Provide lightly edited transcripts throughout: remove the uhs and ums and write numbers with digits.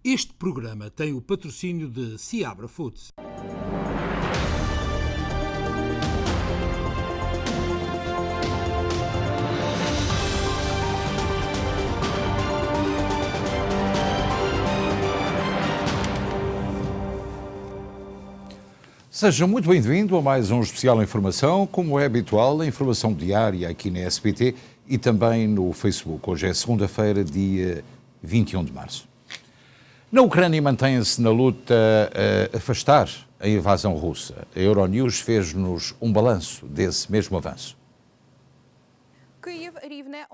Este programa tem o patrocínio de Seabra Foods. Seja muito bem-vindo a mais um especial Informação, como é habitual, a informação diária aqui na SBT e também no Facebook. Hoje é segunda-feira, dia 21 de março. Na Ucrânia mantém-se na luta a afastar a invasão russa. A Euronews fez-nos um balanço desse mesmo avanço.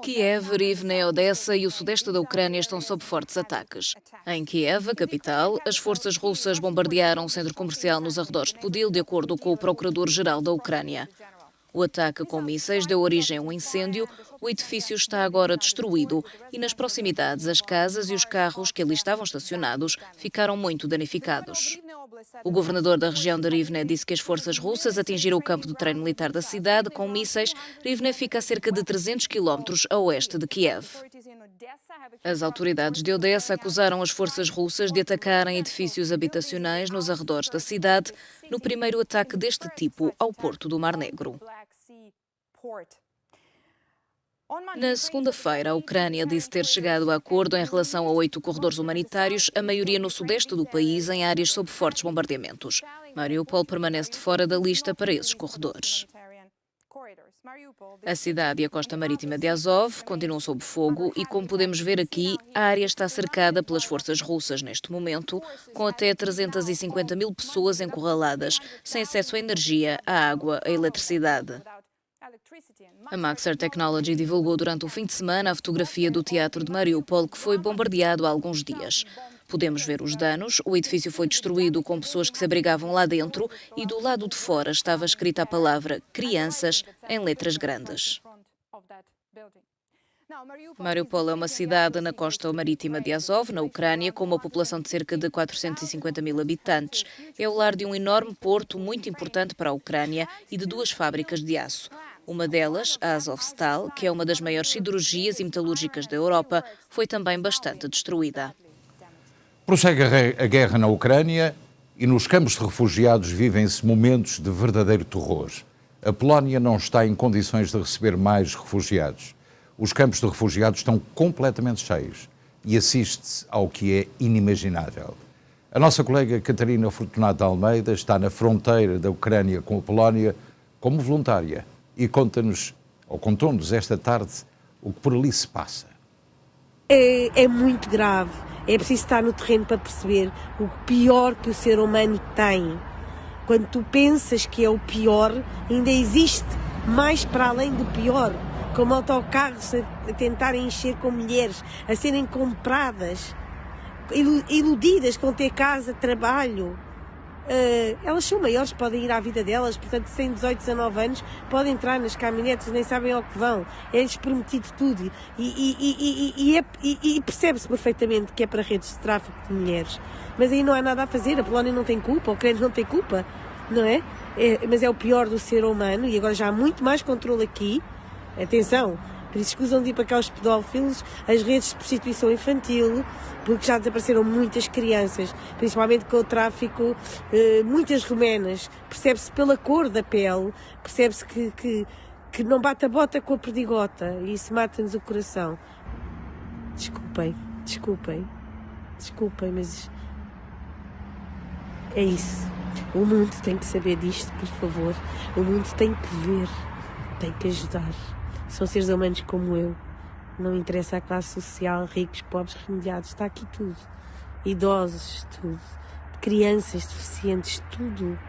Kiev, Rivne, Odessa e o sudeste da Ucrânia estão sob fortes ataques. Em Kiev, a capital, as forças russas bombardearam um centro comercial nos arredores de Podil, de acordo com o procurador-geral da Ucrânia. O ataque com mísseis deu origem a um incêndio, o edifício está agora destruído e nas proximidades as casas e os carros que ali estavam estacionados ficaram muito danificados. O governador da região de Rivne disse que as forças russas atingiram o campo de treino militar da cidade com mísseis. Rivne fica a cerca de 300 quilómetros a oeste de Kiev. As autoridades de Odessa acusaram as forças russas de atacarem edifícios habitacionais nos arredores da cidade no primeiro ataque deste tipo ao Porto do Mar Negro. Na segunda-feira, a Ucrânia disse ter chegado a acordo em relação a 8 corredores humanitários, a maioria no sudeste do país, em áreas sob fortes bombardeamentos. Mariupol permanece de fora da lista para esses corredores. A cidade e a costa marítima de Azov continuam sob fogo e, como podemos ver aqui, a área está cercada pelas forças russas neste momento, com até 350 mil pessoas encurraladas, sem acesso à energia, à água, à eletricidade. A Maxar Technology divulgou durante o fim de semana a fotografia do teatro de Mariupol, que foi bombardeado há alguns dias. Podemos ver os danos, o edifício foi destruído com pessoas que se abrigavam lá dentro e do lado de fora estava escrita a palavra crianças em letras grandes. Mariupol é uma cidade na costa marítima de Azov, na Ucrânia, com uma população de cerca de 450 mil habitantes. É o lar de um enorme porto muito importante para a Ucrânia e de 2 fábricas de aço. Uma delas, a Azovstal, que é uma das maiores siderurgias e metalúrgicas da Europa, foi também bastante destruída. Prossegue a guerra na Ucrânia e nos campos de refugiados vivem-se momentos de verdadeiro terror. A Polónia não está em condições de receber mais refugiados. Os campos de refugiados estão completamente cheios e assiste-se ao que é inimaginável. A nossa colega Catarina Fortunato Almeida está na fronteira da Ucrânia com a Polónia como voluntária e contou-nos esta tarde o que por ali se passa. É muito grave. É preciso estar no terreno para perceber o pior que o ser humano tem. Quando tu pensas que é o pior, ainda existe mais para além do pior. Como autocarros a tentarem encher com mulheres, a serem compradas, iludidas com ter casa, trabalho. Elas são maiores, podem ir à vida delas, portanto, se têm 18, 19 anos, podem entrar nas caminhonetes, nem sabem ao que vão. É-lhes prometido tudo. E percebe-se perfeitamente que é para redes de tráfico de mulheres. Mas aí não há nada a fazer, a Polónia não tem culpa, a Ucrânia não tem culpa, não é? Mas é o pior do ser humano e agora já há muito mais controle aqui. Atenção, por isso escusam de ir para cá os pedófilos, as redes de prostituição infantil, porque já desapareceram muitas crianças, principalmente com o tráfico, muitas romenas. Percebe-se pela cor da pele, percebe-se que não bate a bota com a perdigota e isso mata-nos o coração. Desculpem, mas é isso. O mundo tem que saber disto, por favor. O mundo tem que ver, tem que ajudar. São seres humanos como eu. Não interessa a classe social, ricos, pobres, remediados. Está aqui tudo. Idosos, tudo. Crianças, deficientes, tudo.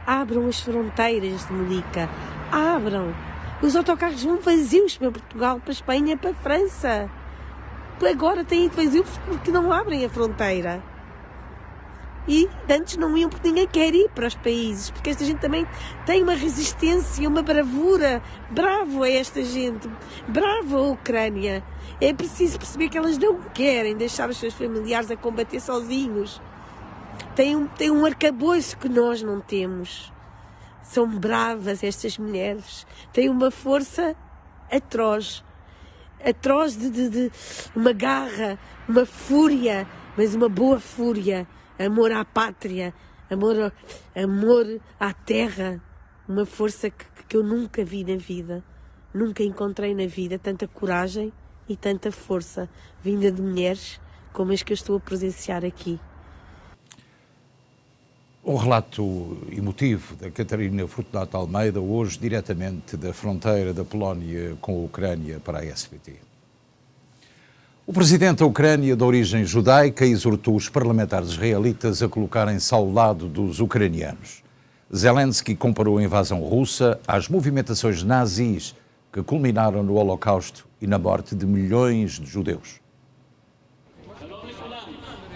Abram as fronteiras de Melica. Abram. Os autocarros vão vazios para Portugal, para Espanha, para França. Agora têm vazios porque não abrem a fronteira. E antes não iam porque ninguém quer ir para os países, porque esta gente também tem uma resistência, uma bravura. Bravo a esta gente, bravo a Ucrânia. É preciso perceber que elas não querem deixar os seus familiares a combater sozinhos. Tem um arcabouço que nós não temos. São bravas estas mulheres, têm uma força atroz de uma garra, uma fúria mas uma boa fúria, amor à pátria, amor à terra, uma força que eu nunca vi na vida, nunca encontrei na vida tanta coragem e tanta força vinda de mulheres como as que eu estou a presenciar aqui. O relato emotivo da Catarina Fortunato Almeida, hoje diretamente da fronteira da Polónia com a Ucrânia para a SBT. O presidente da Ucrânia, de origem judaica, exortou os parlamentares israelitas a colocarem-se ao lado dos ucranianos. Zelensky comparou a invasão russa às movimentações nazis que culminaram no Holocausto e na morte de milhões de judeus.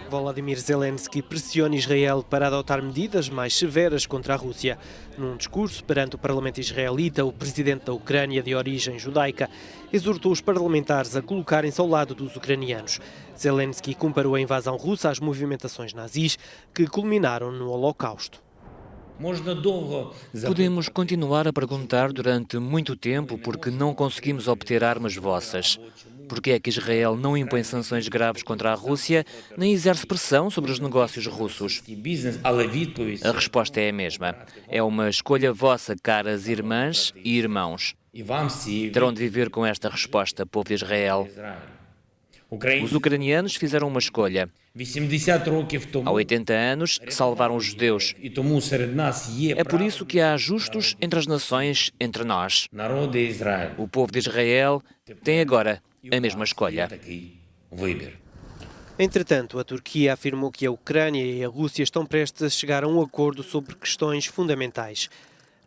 Volodymyr Zelensky pressiona Israel para adotar medidas mais severas contra a Rússia. Num discurso perante o parlamento israelita, o presidente da Ucrânia, de origem judaica, exortou os parlamentares a colocarem-se ao lado dos ucranianos. Zelensky comparou a invasão russa às movimentações nazis que culminaram no Holocausto. Podemos continuar a perguntar durante muito tempo porque não conseguimos obter armas vossas. Porque é que Israel não impõe sanções graves contra a Rússia, nem exerce pressão sobre os negócios russos? A resposta é a mesma. É uma escolha vossa, caras irmãs e irmãos. Terão de viver com esta resposta, povo de Israel. Os ucranianos fizeram uma escolha. Há 80 anos, salvaram os judeus. É por isso que há justos entre as nações, entre nós. O povo de Israel tem agora a mesma escolha. Entretanto, a Turquia afirmou que a Ucrânia e a Rússia estão prestes a chegar a um acordo sobre questões fundamentais.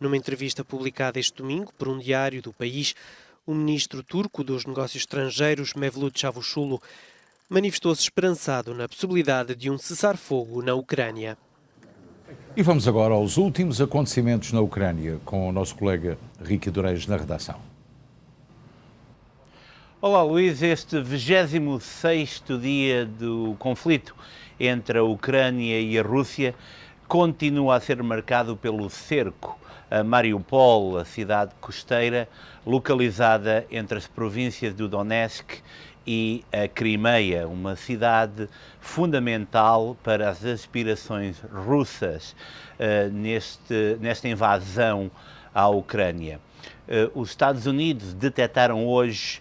Numa entrevista publicada este domingo por um diário do país, o ministro turco dos Negócios Estrangeiros, Mevlut Çavuşoğlu, manifestou-se esperançado na possibilidade de um cessar-fogo na Ucrânia. E vamos agora aos últimos acontecimentos na Ucrânia, com o nosso colega Ricky Doureis na redação. Olá Luís, este 26º dia do conflito entre a Ucrânia e a Rússia continua a ser marcado pelo cerco a Mariupol, a cidade costeira localizada entre as províncias do Donetsk e a Crimeia, uma cidade fundamental para as aspirações russas nesta invasão à Ucrânia. Os Estados Unidos detectaram hoje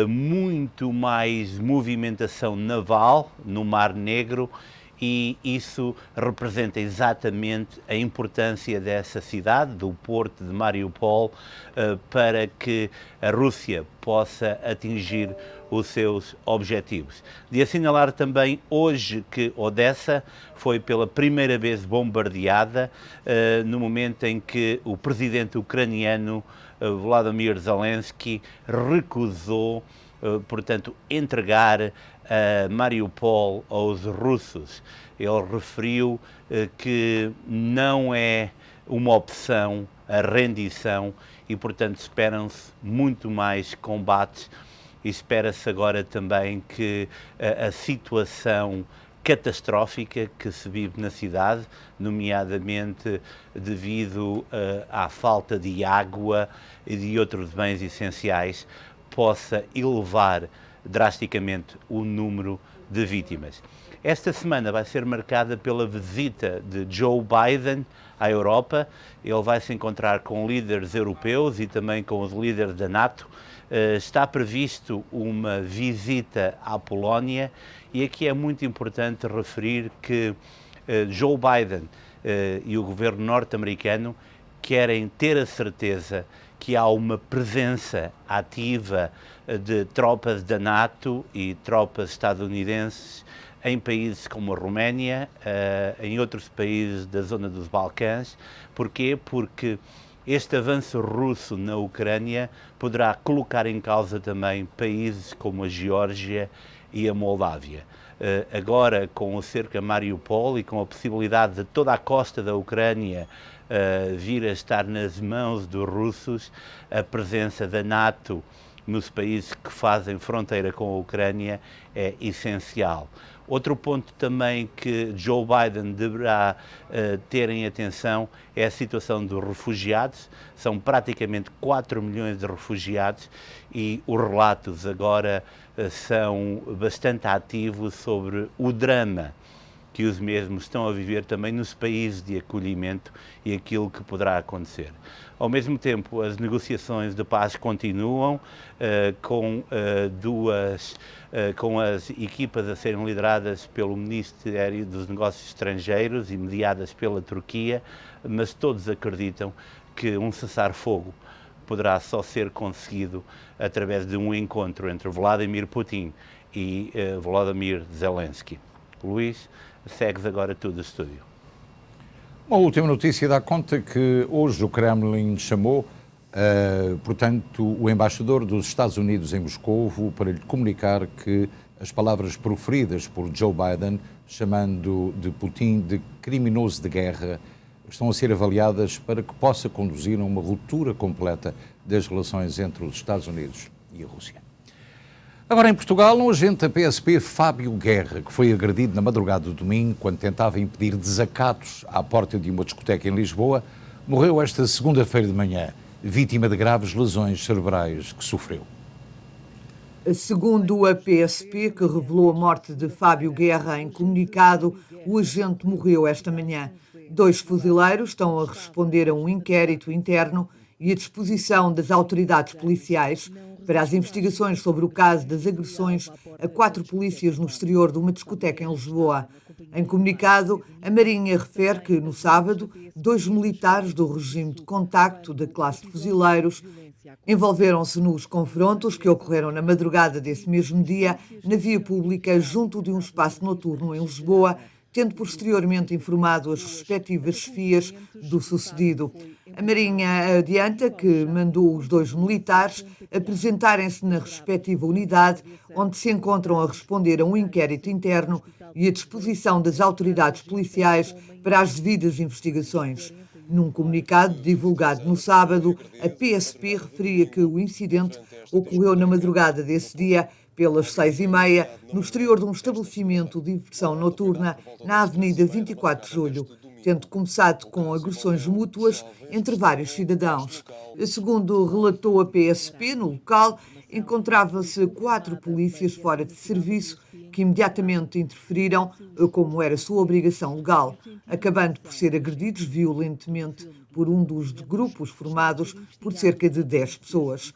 muito mais movimentação naval no Mar Negro e isso representa exatamente a importância dessa cidade, do porto de Mariupol, para que a Rússia possa atingir os seus objetivos. De assinalar também hoje que Odessa foi pela primeira vez bombardeada, no momento em que o presidente ucraniano Volodymyr Zelensky recusou, portanto, entregar Mariupol aos russos. Ele referiu que não é uma opção a rendição e, portanto, esperam-se muito mais combates e espera-se agora também que a situação catastrófica que se vive na cidade, nomeadamente devido à falta de água e de outros bens essenciais, possa elevar drasticamente o número de vítimas. Esta semana vai ser marcada pela visita de Joe Biden à Europa. Ele vai se encontrar com líderes europeus e também com os líderes da NATO. Está previsto uma visita à Polónia e aqui é muito importante referir que Joe Biden e o governo norte-americano querem ter a certeza que há uma presença ativa de tropas da NATO e tropas estadunidenses em países como a Roménia, em outros países da zona dos Balcãs. Porquê? Porque este avanço russo na Ucrânia poderá colocar em causa também países como a Geórgia e a Moldávia. Agora, com o cerco a Mariupol e com a possibilidade de toda a costa da Ucrânia vir a estar nas mãos dos russos, a presença da NATO nos países que fazem fronteira com a Ucrânia é essencial. Outro ponto também que Joe Biden deverá ter em atenção é a situação dos refugiados. São praticamente 4 milhões de refugiados e os relatos agora são bastante ativos sobre o drama que os mesmos estão a viver também nos países de acolhimento e aquilo que poderá acontecer. Ao mesmo tempo, as negociações de paz continuam com as equipas a serem lideradas pelo Ministério dos Negócios Estrangeiros e mediadas pela Turquia, mas todos acreditam que um cessar-fogo poderá só ser conseguido através de um encontro entre Vladimir Putin e Volodymyr Zelensky. Luís, segues agora tu do estúdio. Uma última notícia dá conta que hoje o Kremlin chamou, portanto, o embaixador dos Estados Unidos em Moscovo para lhe comunicar que as palavras proferidas por Joe Biden, chamando de Putin de criminoso de guerra, estão a ser avaliadas para que possa conduzir a uma ruptura completa das relações entre os Estados Unidos e a Rússia. Agora, em Portugal, um agente da PSP, Fábio Guerra, que foi agredido na madrugada do domingo quando tentava impedir desacatos à porta de uma discoteca em Lisboa, morreu esta segunda-feira de manhã, vítima de graves lesões cerebrais que sofreu. Segundo a PSP, que revelou a morte de Fábio Guerra em comunicado, o agente morreu esta manhã. 2 fuzileiros estão a responder a um inquérito interno e à disposição das autoridades policiais para as investigações sobre o caso das agressões a 4 polícias no exterior de uma discoteca em Lisboa. Em comunicado, a Marinha refere que, no sábado, 2 militares do regime de contacto da classe de fuzileiros envolveram-se nos confrontos que ocorreram na madrugada desse mesmo dia na via pública junto de um espaço noturno em Lisboa, tendo posteriormente informado as respectivas chefias do sucedido. A Marinha adianta que mandou os 2 militares apresentarem-se na respectiva unidade, onde se encontram a responder a um inquérito interno e à disposição das autoridades policiais para as devidas investigações. Num comunicado divulgado no sábado, a PSP referia que o incidente ocorreu na madrugada desse dia, pelas 6h30, no exterior de um estabelecimento de diversão noturna na Avenida 24 de Julho, tendo começado com agressões mútuas entre vários cidadãos. Segundo relatou a PSP, no local encontravam-se 4 polícias fora de serviço que imediatamente interferiram, como era sua obrigação legal, acabando por ser agredidos violentamente por um dos grupos formados por cerca de 10 pessoas.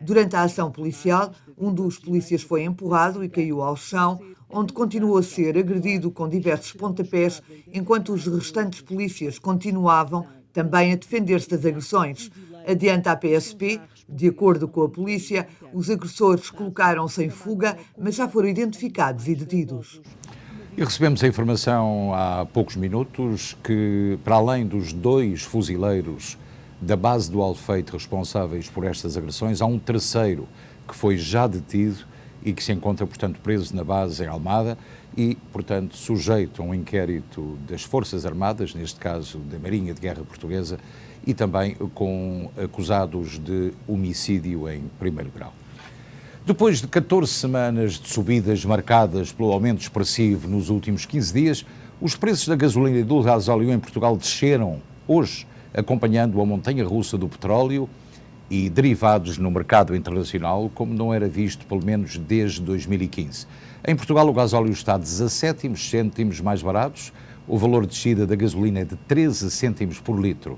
Durante a ação policial, um dos polícias foi empurrado e caiu ao chão, onde continuou a ser agredido com diversos pontapés, enquanto os restantes polícias continuavam também a defender-se das agressões. Adianta a PSP, de acordo com a polícia, os agressores colocaram-se em fuga, mas já foram identificados e detidos. E recebemos a informação há poucos minutos que, para além dos 2 fuzileiros da base do Alfeite responsáveis por estas agressões, há um terceiro que foi já detido e que se encontra, portanto, preso na base em Almada e, portanto, sujeito a um inquérito das Forças Armadas, neste caso da Marinha de Guerra Portuguesa, e também com acusados de homicídio em primeiro grau. Depois de 14 semanas de subidas marcadas pelo aumento expressivo nos últimos 15 dias, os preços da gasolina e do gasóleo em Portugal desceram hoje, acompanhando a montanha-russa do petróleo e derivados no mercado internacional, como não era visto pelo menos desde 2015. Em Portugal, o gasóleo está a 17 cêntimos mais baratos, o valor de descida da gasolina é de 13 cêntimos por litro.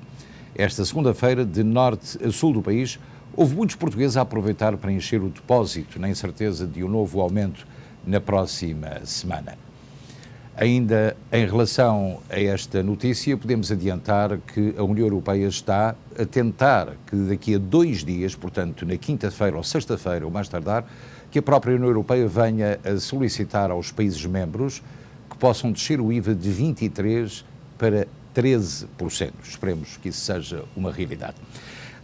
Esta segunda-feira, de norte a sul do país, houve muitos portugueses a aproveitar para encher o depósito, na incerteza de um novo aumento na próxima semana. Ainda em relação a esta notícia, podemos adiantar que a União Europeia está a tentar que daqui a 2 dias, portanto na quinta-feira ou sexta-feira, ou mais tardar, que a própria União Europeia venha a solicitar aos países membros que possam descer o IVA de 23% para 13%. Esperemos que isso seja uma realidade.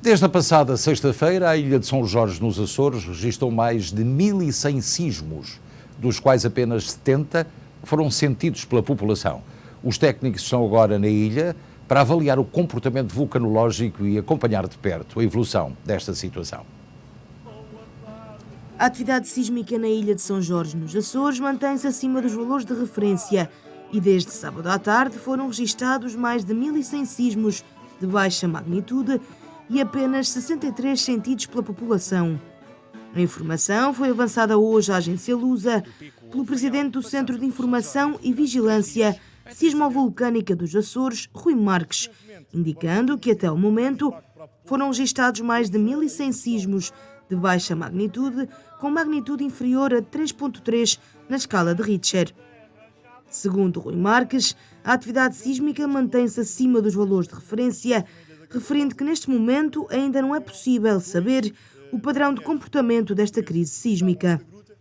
Desde a passada sexta-feira, a ilha de São Jorge, nos Açores, registrou mais de 1.100 sismos, dos quais apenas 70 foram sentidos pela população. Os técnicos estão agora na ilha para avaliar o comportamento vulcanológico e acompanhar de perto a evolução desta situação. A atividade sísmica na ilha de São Jorge, nos Açores, mantém-se acima dos valores de referência e desde sábado à tarde foram registados mais de 1.100 sismos de baixa magnitude e apenas 63 sentidos pela população. A informação foi avançada hoje à agência Lusa pelo presidente do Centro de Informação e Vigilância Sismovolcânica dos Açores, Rui Marques, indicando que até o momento foram registados mais de 1.100 sismos de baixa magnitude, com magnitude inferior a 3.3 na escala de Richter. Segundo Rui Marques, a atividade sísmica mantém-se acima dos valores de referência, referindo que neste momento ainda não é possível saber o padrão de comportamento desta crise sísmica.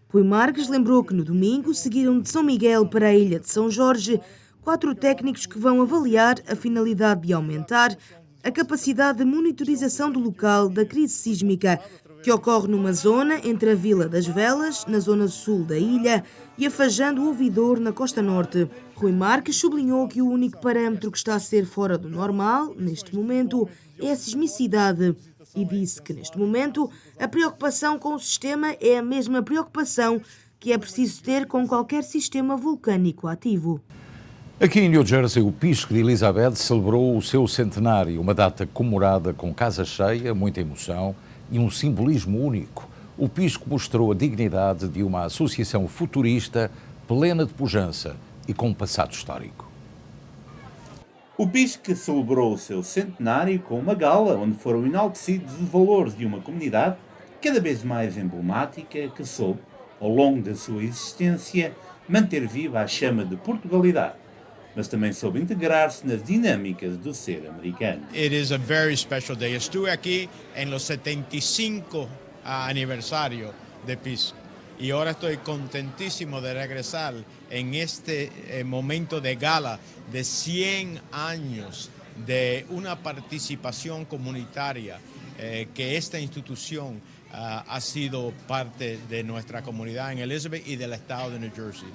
Rui Marques lembrou que no domingo seguiram de São Miguel para a ilha de São Jorge 4 técnicos que vão avaliar a finalidade de aumentar a capacidade de monitorização do local da crise sísmica, que ocorre numa zona entre a Vila das Velas, na zona sul da ilha, e a Fajã do Ouvidor, na costa norte. Rui Marques sublinhou que o único parâmetro que está a ser fora do normal, neste momento, é a sismicidade. E disse que, neste momento, a preocupação com o sistema é a mesma preocupação que é preciso ter com qualquer sistema vulcânico ativo. Aqui em New Jersey, o Pisco de Elizabeth celebrou o seu centenário, uma data comemorada com casa cheia, muita emoção e um simbolismo único. O Pisco mostrou a dignidade de uma associação futurista, plena de pujança e com um passado histórico. O Pisco celebrou o seu centenário com uma gala onde foram enaltecidos os valores de uma comunidade cada vez mais emblemática que soube, ao longo da sua existência, manter viva a chama de Portugalidade, mas também soube integrar-se nas dinâmicas do ser americano. It is a very special day. Estuve aqui em los 75 aniversario de Pisco y ahora estoy contentísimo de regresar en este momento de gala de 100 años de una participación comunitaria que esta institución ha sido parte de nuestra comunidad en Elizabeth y del estado de New Jersey.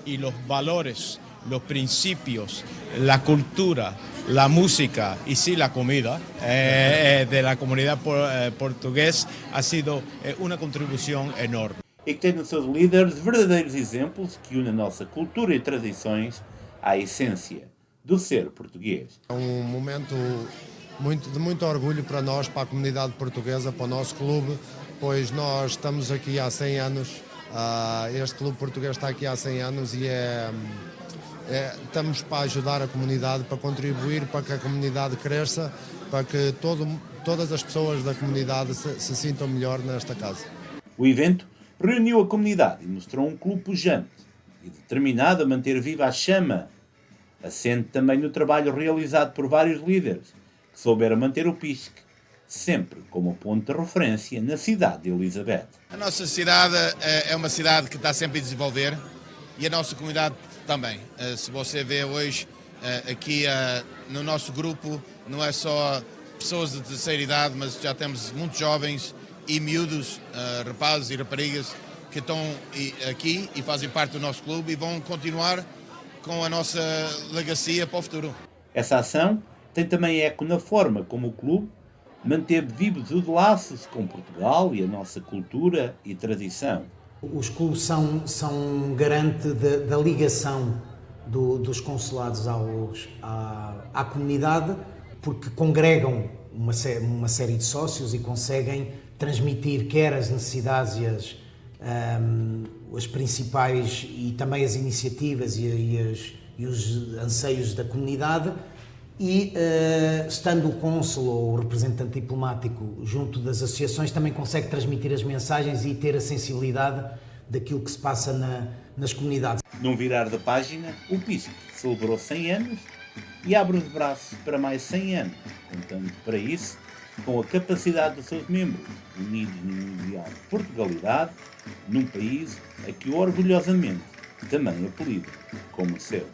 Y los valores, los principios, la cultura, la música y sí la comida de la comunidad portuguesa ha sido una contribuição enorme. E que tem nos seus líderes verdadeiros exemplos que unem a nossa cultura e tradições à essência do ser português. É um momento de muito orgulho para nós, para a comunidade portuguesa, para o nosso clube, pois nós estamos aqui há 100 anos, este clube português está aqui há 100 anos e estamos para ajudar a comunidade, para contribuir para que a comunidade cresça, para que todas as pessoas da comunidade se sintam melhor nesta casa. O evento reuniu a comunidade e mostrou um clube pujante e determinado a manter viva a chama, assente também no trabalho realizado por vários líderes que souberam manter o Pisco sempre como ponto de referência na cidade de Elizabeth. A nossa cidade é uma cidade que está sempre a desenvolver e a nossa comunidade também. Se você vê hoje aqui no nosso grupo, não é só pessoas de terceira idade, mas já temos muitos jovens e miúdos, rapazes e raparigas que estão aqui e fazem parte do nosso clube e vão continuar com a nossa legacia para o futuro. Essa ação tem também eco na forma como o clube manteve vivos os laços com Portugal e a nossa cultura e tradição. Os clubes são garante da ligação dos consulados à comunidade, porque congregam uma série de sócios e conseguem transmitir quer as necessidades e as principais e também as iniciativas e os anseios da comunidade e estando o cônsul ou o representante diplomático junto das associações também consegue transmitir as mensagens e ter a sensibilidade daquilo que se passa nas comunidades. Num virar da página, o Pisco celebrou 100 anos e abre os braços para mais 100 anos, contando para isso com a capacidade dos seus membros, unidos no ideal de Portugalidade, num país a que orgulhosamente também apelido como seu.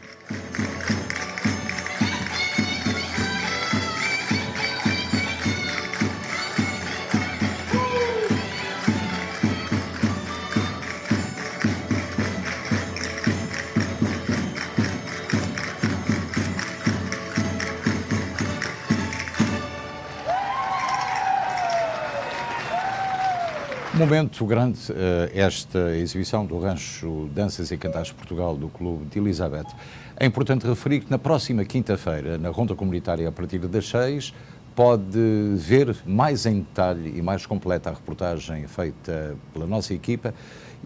Momento grande, esta exibição do rancho Danças e Cantares Portugal do Clube de Elizabeth. É importante referir que na próxima quinta-feira, na Ronda Comunitária a partir das 6, pode ver mais em detalhe e mais completa a reportagem feita pela nossa equipa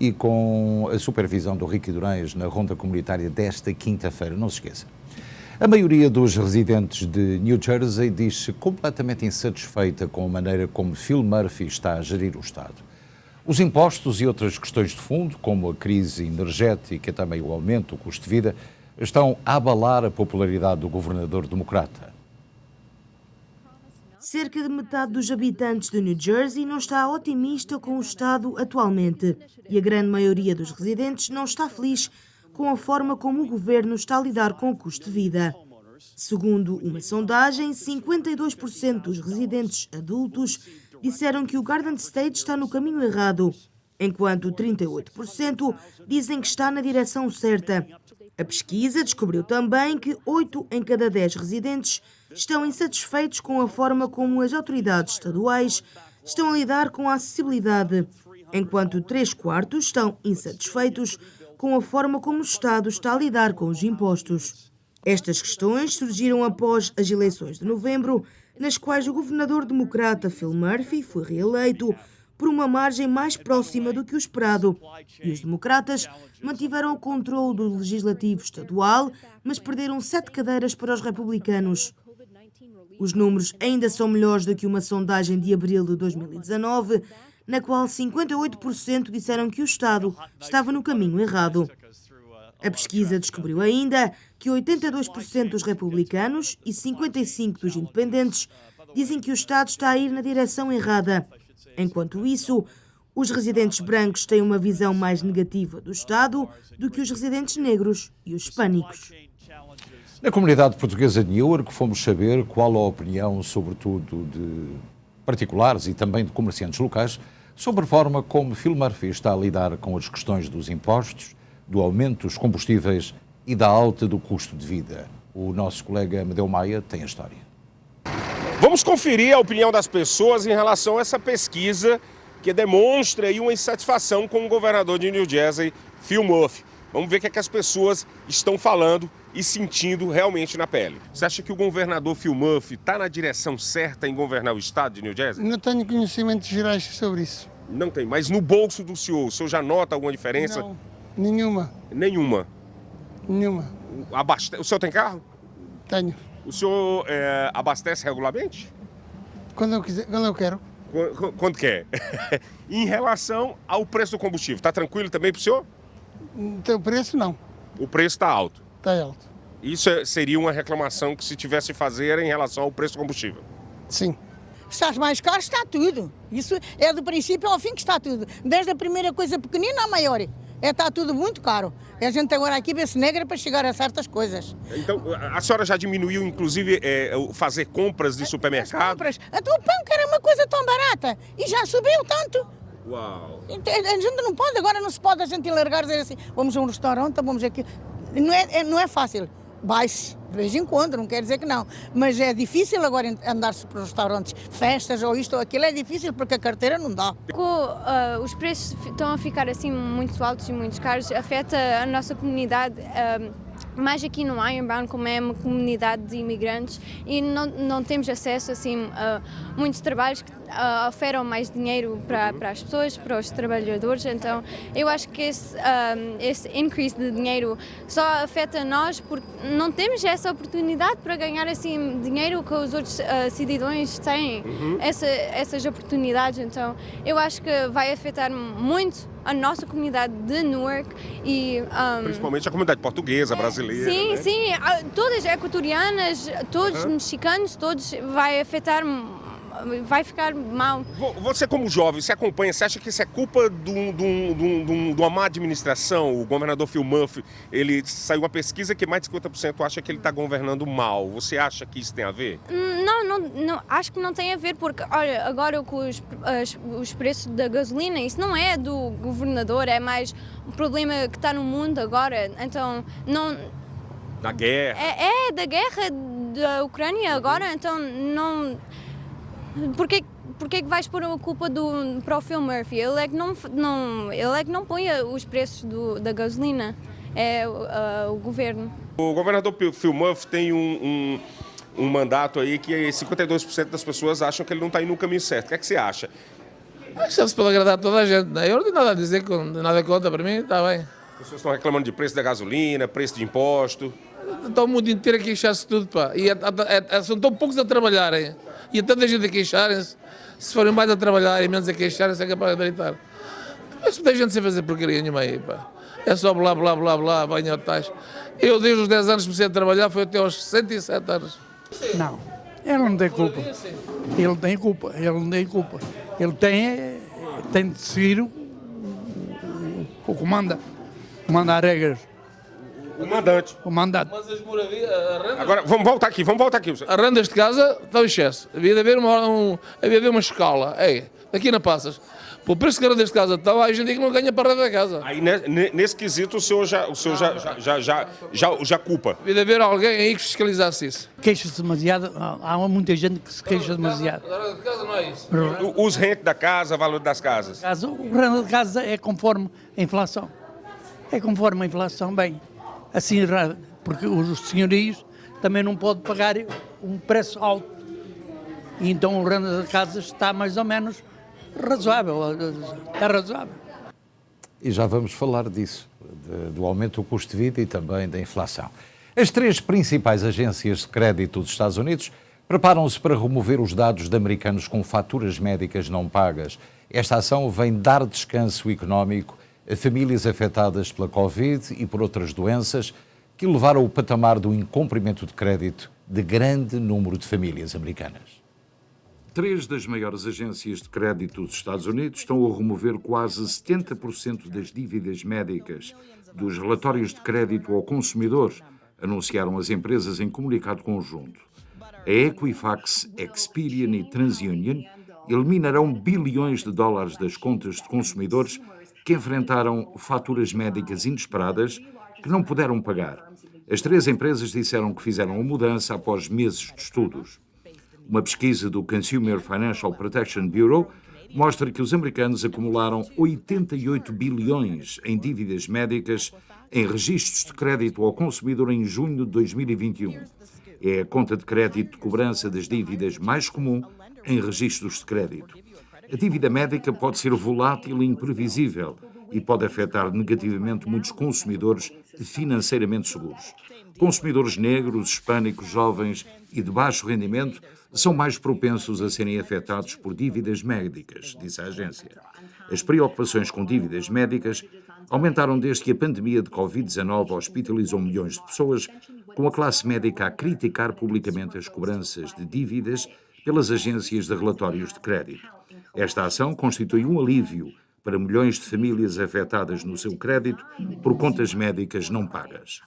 e com a supervisão do Ricky Durães na Ronda Comunitária desta quinta-feira. Não se esqueça. A maioria dos residentes de New Jersey diz-se completamente insatisfeita com a maneira como Phil Murphy está a gerir o Estado. Os impostos e outras questões de fundo, como a crise energética e também o aumento do custo de vida, estão a abalar a popularidade do governador democrata. Cerca de metade dos habitantes de New Jersey não está otimista com o Estado atualmente e a grande maioria dos residentes não está feliz com a forma como o governo está a lidar com o custo de vida. Segundo uma sondagem, 52% dos residentes adultos disseram que o Garden State está no caminho errado, enquanto 38% dizem que está na direção certa. A pesquisa descobriu também que 8 em cada 10 residentes estão insatisfeitos com a forma como as autoridades estaduais estão a lidar com a acessibilidade, enquanto 3/4 estão insatisfeitos com a forma como o Estado está a lidar com os impostos. Estas questões surgiram após as eleições de novembro, nas quais o governador democrata Phil Murphy foi reeleito por uma margem mais próxima do que o esperado, e os democratas mantiveram o controle do legislativo estadual, mas perderam 7 cadeiras para os republicanos. Os números ainda são melhores do que uma sondagem de abril de 2019, na qual 58% disseram que o Estado estava no caminho errado. A pesquisa descobriu ainda que 82% dos republicanos e 55% dos independentes dizem que o Estado está a ir na direção errada. Enquanto isso, os residentes brancos têm uma visão mais negativa do Estado do que os residentes negros e os hispânicos. Na comunidade portuguesa de Newark, fomos saber qual a opinião, sobretudo de particulares e também de comerciantes locais, sobre a forma como Phil Murphy está a lidar com as questões dos impostos, do aumento dos combustíveis e da alta do custo de vida. O nosso colega Amadeu Maia tem a história. Vamos conferir a opinião das pessoas em relação a essa pesquisa que demonstra aí uma insatisfação com o governador de New Jersey, Phil Murphy. Vamos ver o que é que as pessoas estão falando e sentindo realmente na pele. Você acha que o governador Phil Murphy está na direção certa em governar o estado de New Jersey? Não tenho conhecimentos gerais sobre isso. Não tem, mas no bolso do senhor, o senhor já nota alguma diferença? Não, nenhuma. Nenhuma? Nenhuma. O senhor tem carro? Tenho. O senhor abastece regularmente? Quando eu quiser, quando eu quero. Quando quer. Em relação ao preço do combustível, está tranquilo também para o senhor? O preço não. O preço está alto? Está alto. Isso seria uma reclamação que se tivesse a fazer em relação ao preço do combustível? Sim. Está mais caro, está tudo. Isso é do princípio ao fim que está tudo. Desde a primeira coisa pequenina à maior. Está tudo muito caro. E a gente agora aqui vê-se negra para chegar a certas coisas. Então, a senhora já diminuiu, inclusive, fazer compras de supermercado? Compras. Então, o pão, que era uma coisa tão barata, e já subiu tanto. Uau! A gente não pode, agora não se pode a gente largar e dizer assim, vamos a um restaurante, vamos aqui. Não é fácil. Vai-se, de vez em quando, não quer dizer que não. Mas é difícil agora andar-se para os restaurantes, festas ou isto ou aquilo, é difícil porque a carteira não dá. Os preços estão a ficar assim muito altos e muito caros, afeta a nossa comunidade, mais aqui no Ironbound, como é uma comunidade de imigrantes e não temos acesso assim, a muitos trabalhos que oferam mais dinheiro para as pessoas, para os trabalhadores. Então eu acho que esse increase de dinheiro só afeta nós porque não temos essa oportunidade para ganhar assim dinheiro que os outros cidadãos têm, essas oportunidades. Então eu acho que vai afetar muito a nossa comunidade de Newark e principalmente a comunidade portuguesa, brasileira. Sim, né? sim, todas equatorianas, todos mexicanos, todos vai afetar, vai ficar mal. Você como jovem, você acompanha, você acha que isso é culpa de uma má administração? O governador Phil Murphy, ele saiu uma pesquisa que mais de 50% acha que ele está governando mal. Você acha que isso tem a ver? Não, acho que não tem a ver, porque olha, agora com os preços da gasolina, isso não é do governador, é mais um problema que está no mundo agora, então não... Da guerra? Da guerra da Ucrânia agora, então não... Porque porque é que vais pôr a culpa para o Phil Murphy? Ele é que não põe os preços da gasolina, é o governo. O governador Phil Murphy tem um mandato aí que 52% das pessoas acham que ele não está indo no caminho certo. O que é que você acha? Acho que pode agradar toda a gente, né? Eu não tenho nada a dizer, nada contra, para mim está bem. As pessoas estão reclamando de preço da gasolina, preço de imposto. Está o mundo inteiro a queixar-se tudo, pá. E são tão poucos a trabalharem. E tanta gente a queixarem-se. Se forem mais a trabalhar e menos a queixarem-se, é capaz de deitar. Mas muita gente sem fazer porcaria nenhuma aí, pá. É só blá, blá, blá, blá, banho ao tais. Eu, desde os 10 anos que comecei a trabalhar, foi até aos 67 anos. Não, ele não tem culpa. Ele não tem culpa, ele não tem culpa. Ele tem de seguir o que manda as regras. O mandante. O mandante. Mas as moradias, agora, vamos voltar aqui. As rendas de casa estão em excesso. Havia de haver uma escala. Aqui na Passas. Por preço que a rendas de casa estão, há gente que não ganha para a renda da casa. Aí, nesse quesito, o senhor já culpa. Havia de haver alguém aí que fiscalizasse isso. Queixa-se demasiado, há muita gente que se queixa demasiado. A renda de casa não é isso. Os rentes da casa, valor das casas. O renda de casa é conforme a inflação. É conforme a inflação, bem. Assim, porque os senhorios também não podem pagar um preço alto. E então o renda de casa está mais ou menos razoável. Está razoável. E já vamos falar disso, do aumento do custo de vida e também da inflação. As 3 principais agências de crédito dos Estados Unidos preparam-se para remover os dados de americanos com faturas médicas não pagas. Esta ação vem dar descanso económico a famílias afetadas pela Covid e por outras doenças que levaram o patamar do incumprimento de crédito de grande número de famílias americanas. 3 das maiores agências de crédito dos Estados Unidos estão a remover quase 70% das dívidas médicas dos relatórios de crédito ao consumidor, anunciaram as empresas em comunicado conjunto. A Equifax, Experian e TransUnion eliminarão bilhões de dólares das contas de consumidores que enfrentaram faturas médicas inesperadas que não puderam pagar. As 3 empresas disseram que fizeram a mudança após meses de estudos. Uma pesquisa do Consumer Financial Protection Bureau mostra que os americanos acumularam 88 bilhões em dívidas médicas em registros de crédito ao consumidor em junho de 2021. É a conta de crédito de cobrança das dívidas mais comum em registros de crédito. A dívida médica pode ser volátil e imprevisível e pode afetar negativamente muitos consumidores financeiramente seguros. Consumidores negros, hispânicos, jovens e de baixo rendimento são mais propensos a serem afetados por dívidas médicas, disse a agência. As preocupações com dívidas médicas aumentaram desde que a pandemia de Covid-19 hospitalizou milhões de pessoas, com a classe médica a criticar publicamente as cobranças de dívidas pelas agências de relatórios de crédito. Esta ação constitui um alívio para milhões de famílias afetadas no seu crédito por contas médicas não pagas.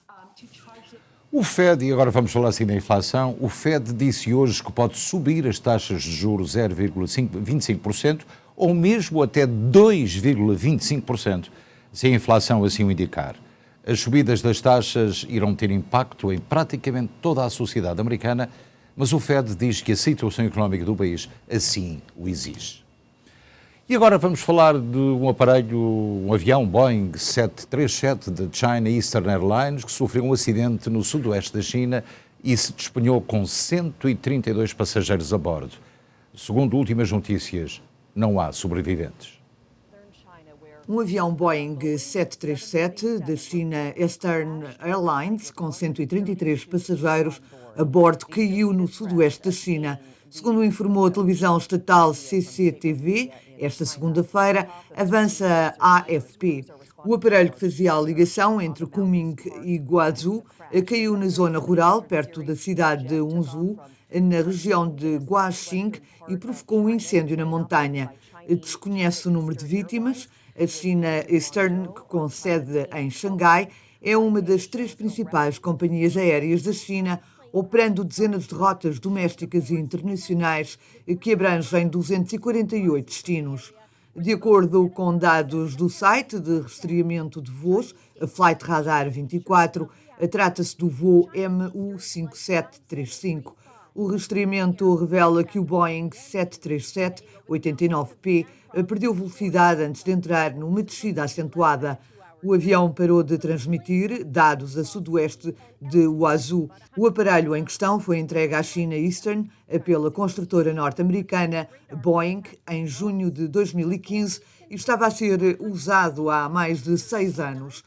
O Fed, e agora vamos falar assim da inflação, o Fed disse hoje que pode subir as taxas de juros 0,25% ou mesmo até 2,25%, se a inflação assim o indicar. As subidas das taxas irão ter impacto em praticamente toda a sociedade americana, mas o Fed diz que a situação económica do país assim o exige. E agora vamos falar de um avião Boeing 737 da China Eastern Airlines que sofreu um acidente no sudoeste da China e se despenhou com 132 passageiros a bordo. Segundo últimas notícias, não há sobreviventes. Um avião Boeing 737 da China Eastern Airlines, com 133 passageiros a bordo, caiu no sudoeste da China. Segundo informou a televisão estatal CCTV, esta segunda-feira, avança a AFP. O aparelho que fazia a ligação entre Kunming e Guangzhou caiu na zona rural, perto da cidade de Huzhou, na região de Guangxing, e provocou um incêndio na montanha. Desconhece o número de vítimas. A China Eastern, com sede em Xangai, é uma das 3 principais companhias aéreas da China, operando dezenas de rotas domésticas e internacionais que abrangem 248 destinos. De acordo com dados do site de rastreamento de voos, a Flight Radar 24, trata-se do voo MU5735. O rastreamento revela que o Boeing 737-89P perdeu velocidade antes de entrar numa descida acentuada. O avião parou de transmitir dados a sudoeste de Oahu. O aparelho em questão foi entregue à China Eastern pela construtora norte-americana Boeing em junho de 2015 e estava a ser usado há mais de 6 anos.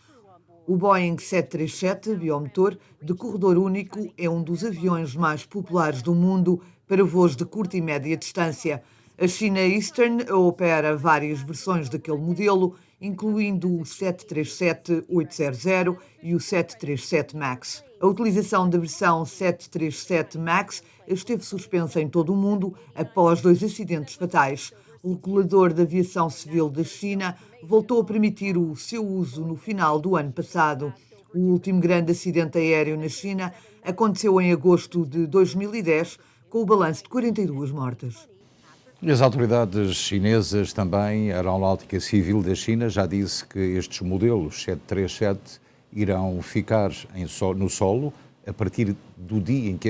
O Boeing 737 biomotor de corredor único é um dos aviões mais populares do mundo para voos de curta e média distância. A China Eastern opera várias versões daquele modelo, incluindo o 737-800 e o 737 MAX. A utilização da versão 737 MAX esteve suspensa em todo o mundo após 2 acidentes fatais. O regulador da aviação civil da China voltou a permitir o seu uso no final do ano passado. O último grande acidente aéreo na China aconteceu em agosto de 2010, com o balanço de 42 mortes. E as autoridades chinesas também, a Aeronáutica Civil da China, já disse que estes modelos 737 irão ficar no solo a partir do dia em que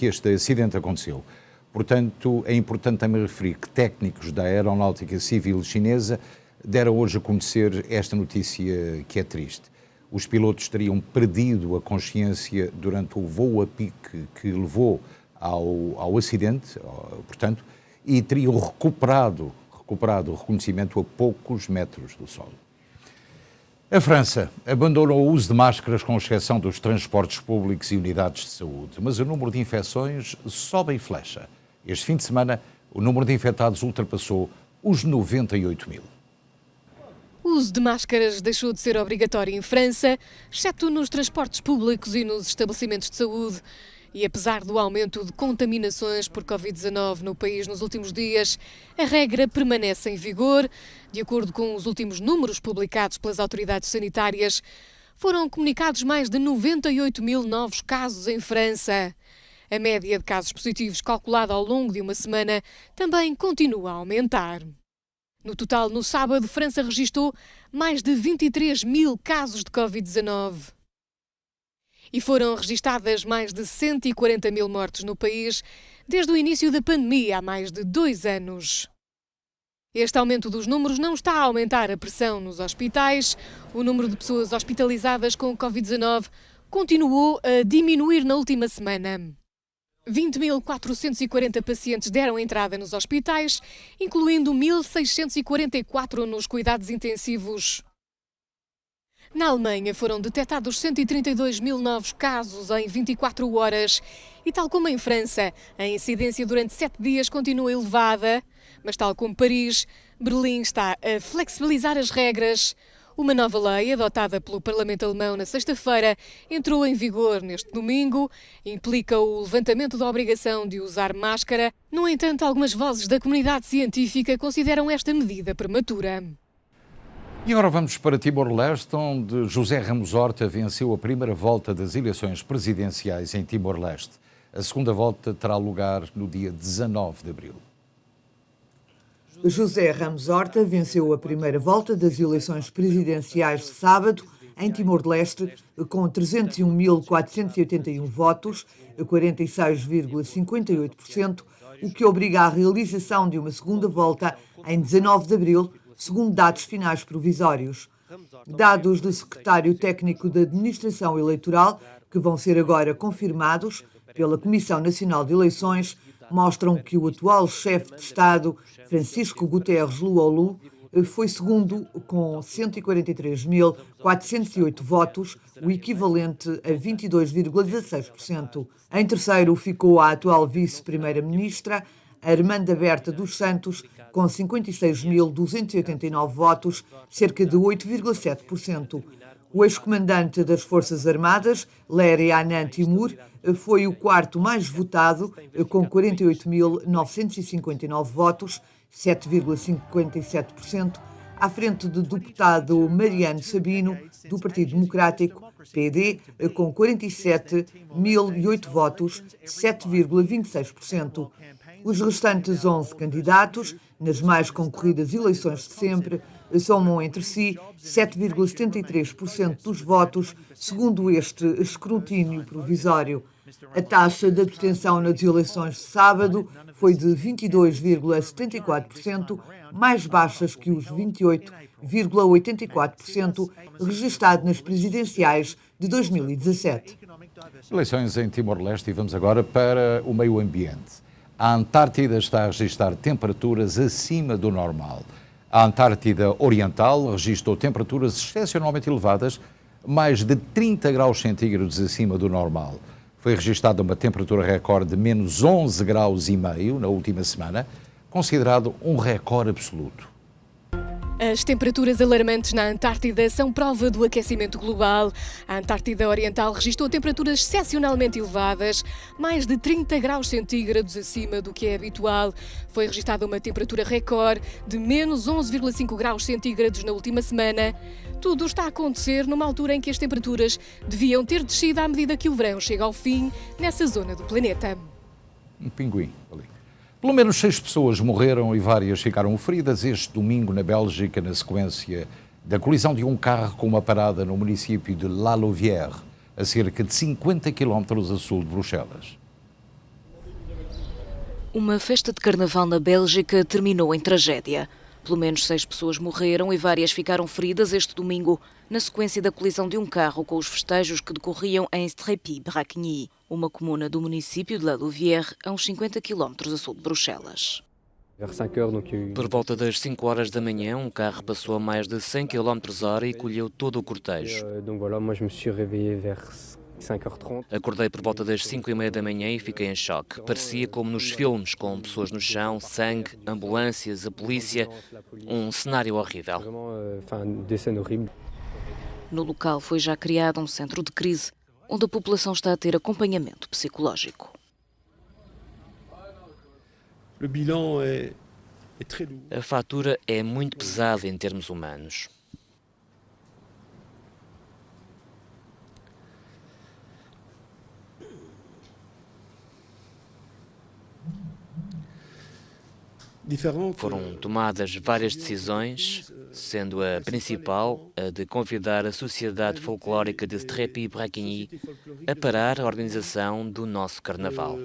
este acidente aconteceu. Portanto, é importante também referir que técnicos da Aeronáutica Civil chinesa deram hoje a conhecer esta notícia que é triste. Os pilotos teriam perdido a consciência durante o voo a pique que levou ao acidente, portanto, e teriam recuperado o reconhecimento a poucos metros do solo. A França abandonou o uso de máscaras com exceção dos transportes públicos e unidades de saúde, mas o número de infecções sobe em flecha. Este fim de semana, o número de infectados ultrapassou os 98 mil. O uso de máscaras deixou de ser obrigatório em França, exceto nos transportes públicos e nos estabelecimentos de saúde. E apesar do aumento de contaminações por Covid-19 no país nos últimos dias, a regra permanece em vigor. De acordo com os últimos números publicados pelas autoridades sanitárias, foram comunicados mais de 98 mil novos casos em França. A média de casos positivos calculada ao longo de uma semana também continua a aumentar. No total, no sábado, França registrou mais de 23 mil casos de Covid-19. E foram registadas mais de 140 mil mortes no país desde o início da pandemia há mais de 2 anos. Este aumento dos números não está a aumentar a pressão nos hospitais. O número de pessoas hospitalizadas com Covid-19 continuou a diminuir na última semana. 20.440 pacientes deram entrada nos hospitais, incluindo 1.644 nos cuidados intensivos. Na Alemanha foram detectados 132 mil novos casos em 24 horas e, tal como em França, a incidência durante 7 dias continua elevada, mas tal como Paris, Berlim está a flexibilizar as regras. Uma nova lei, adotada pelo Parlamento Alemão na sexta-feira, entrou em vigor neste domingo, implica o levantamento da obrigação de usar máscara. No entanto, algumas vozes da comunidade científica consideram esta medida prematura. E agora vamos para Timor-Leste, onde José Ramos Horta venceu a primeira volta das eleições presidenciais em Timor-Leste. A segunda volta terá lugar no dia 19 de abril. José Ramos Horta venceu a primeira volta das eleições presidenciais de sábado em Timor-Leste com 301.481 votos, 46,58%, o que obriga à realização de uma segunda volta em 19 de abril, segundo dados finais provisórios. Dados do secretário técnico da Administração Eleitoral, que vão ser agora confirmados pela Comissão Nacional de Eleições, mostram que o atual chefe de Estado, Francisco Guterres Luolu, foi segundo com 143.408 votos, o equivalente a 22,16%. Em terceiro ficou a atual vice-primeira-ministra, Armanda Berta dos Santos, com 56.289 votos, cerca de 8,7%. O ex-comandante das Forças Armadas, Leri Anand Timur, foi o quarto mais votado, com 48.959 votos, 7,57%, à frente do deputado Mariano Sabino, do Partido Democrático, PD, com 47.008 votos, 7,26%. Os restantes 11 candidatos, nas mais concorridas eleições de sempre, somam entre si 7,73% dos votos, segundo este escrutínio provisório. A taxa de abstenção nas eleições de sábado foi de 22,74%, mais baixas que os 28,84% registrado nas presidenciais de 2017. Eleições em Timor-Leste e vamos agora para o meio ambiente. A Antártida está a registrar temperaturas acima do normal. A Antártida Oriental registrou temperaturas excepcionalmente elevadas, mais de 30 graus centígrados acima do normal. Foi registada uma temperatura recorde de menos 11,5 graus na última semana, considerado um recorde absoluto. As temperaturas alarmantes na Antártida são prova do aquecimento global. A Antártida Oriental registrou temperaturas excepcionalmente elevadas, mais de 30 graus centígrados acima do que é habitual. Foi registada uma temperatura recorde de menos 11,5 graus centígrados na última semana. Tudo está a acontecer numa altura em que as temperaturas deviam ter descido à medida que o verão chega ao fim nessa zona do planeta. Um pinguim ali. Pelo menos 6 pessoas morreram e várias ficaram feridas este domingo na Bélgica, na sequência da colisão de um carro com uma parada no município de La Louvière, a cerca de 50 km a sul de Bruxelas. Uma festa de carnaval na Bélgica terminou em tragédia. Pelo menos 6 pessoas morreram e várias ficaram feridas este domingo, na sequência da colisão de um carro com os festejos que decorriam em Strépy-Bracgny, uma comuna do município de La Louvière, a uns 50 km a sul de Bruxelas. Por volta das 5 horas da manhã, um carro passou a mais de 100 km/h e colheu todo o cortejo. Acordei por volta das 5h30 da manhã e fiquei em choque. Parecia como nos filmes, com pessoas no chão, sangue, ambulâncias, a polícia. Um cenário horrível. No local foi já criado um centro de crise, onde a população está a ter acompanhamento psicológico. A fatura é muito pesada em termos humanos. Foram tomadas várias decisões, sendo a principal a de convidar a Sociedade Folclórica de Strépy-Bracgny a parar a organização do nosso carnaval.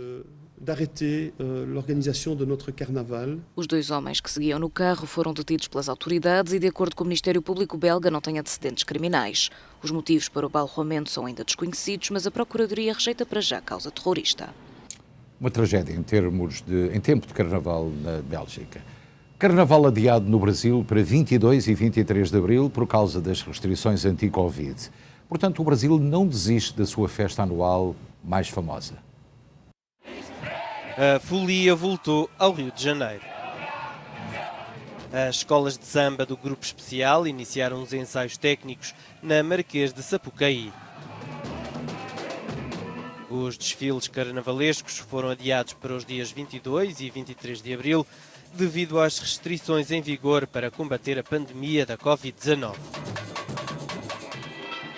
Os 2 homens que seguiam no carro foram detidos pelas autoridades e, de acordo com o Ministério Público belga, não têm antecedentes criminais. Os motivos para o balroamento são ainda desconhecidos, mas a Procuradoria rejeita para já a causa terrorista. Uma tragédia em tempo de carnaval na Bélgica. Carnaval adiado no Brasil para 22 e 23 de abril por causa das restrições anti-Covid. Portanto, o Brasil não desiste da sua festa anual mais famosa. A folia voltou ao Rio de Janeiro. As escolas de samba do Grupo Especial iniciaram os ensaios técnicos na Marquês de Sapucaí. Os desfiles carnavalescos foram adiados para os dias 22 e 23 de abril devido às restrições em vigor para combater a pandemia da Covid-19.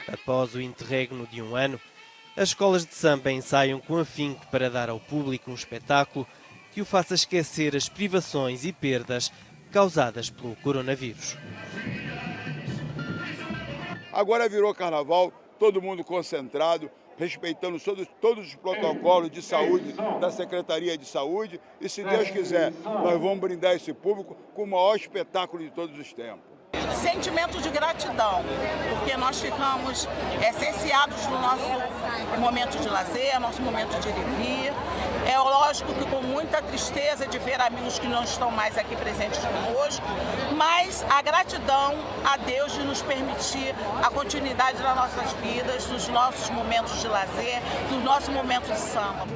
Após o interregno de um ano, as escolas de samba ensaiam com afinco para dar ao público um espetáculo que o faça esquecer as privações e perdas causadas pelo coronavírus. Agora virou carnaval, todo mundo concentrado, respeitando todos os protocolos de saúde da Secretaria de Saúde e, se Deus quiser, nós vamos brindar esse público com o maior espetáculo de todos os tempos. Sentimento de gratidão, porque nós ficamos essenciados no nosso momento de lazer, nosso momento de ir e vir. É lógico que com muita tristeza de ver amigos que não estão mais aqui presentes conosco, mas a gratidão a Deus de nos permitir a continuidade das nossas vidas, dos nossos momentos de lazer, dos nossos momentos de samba.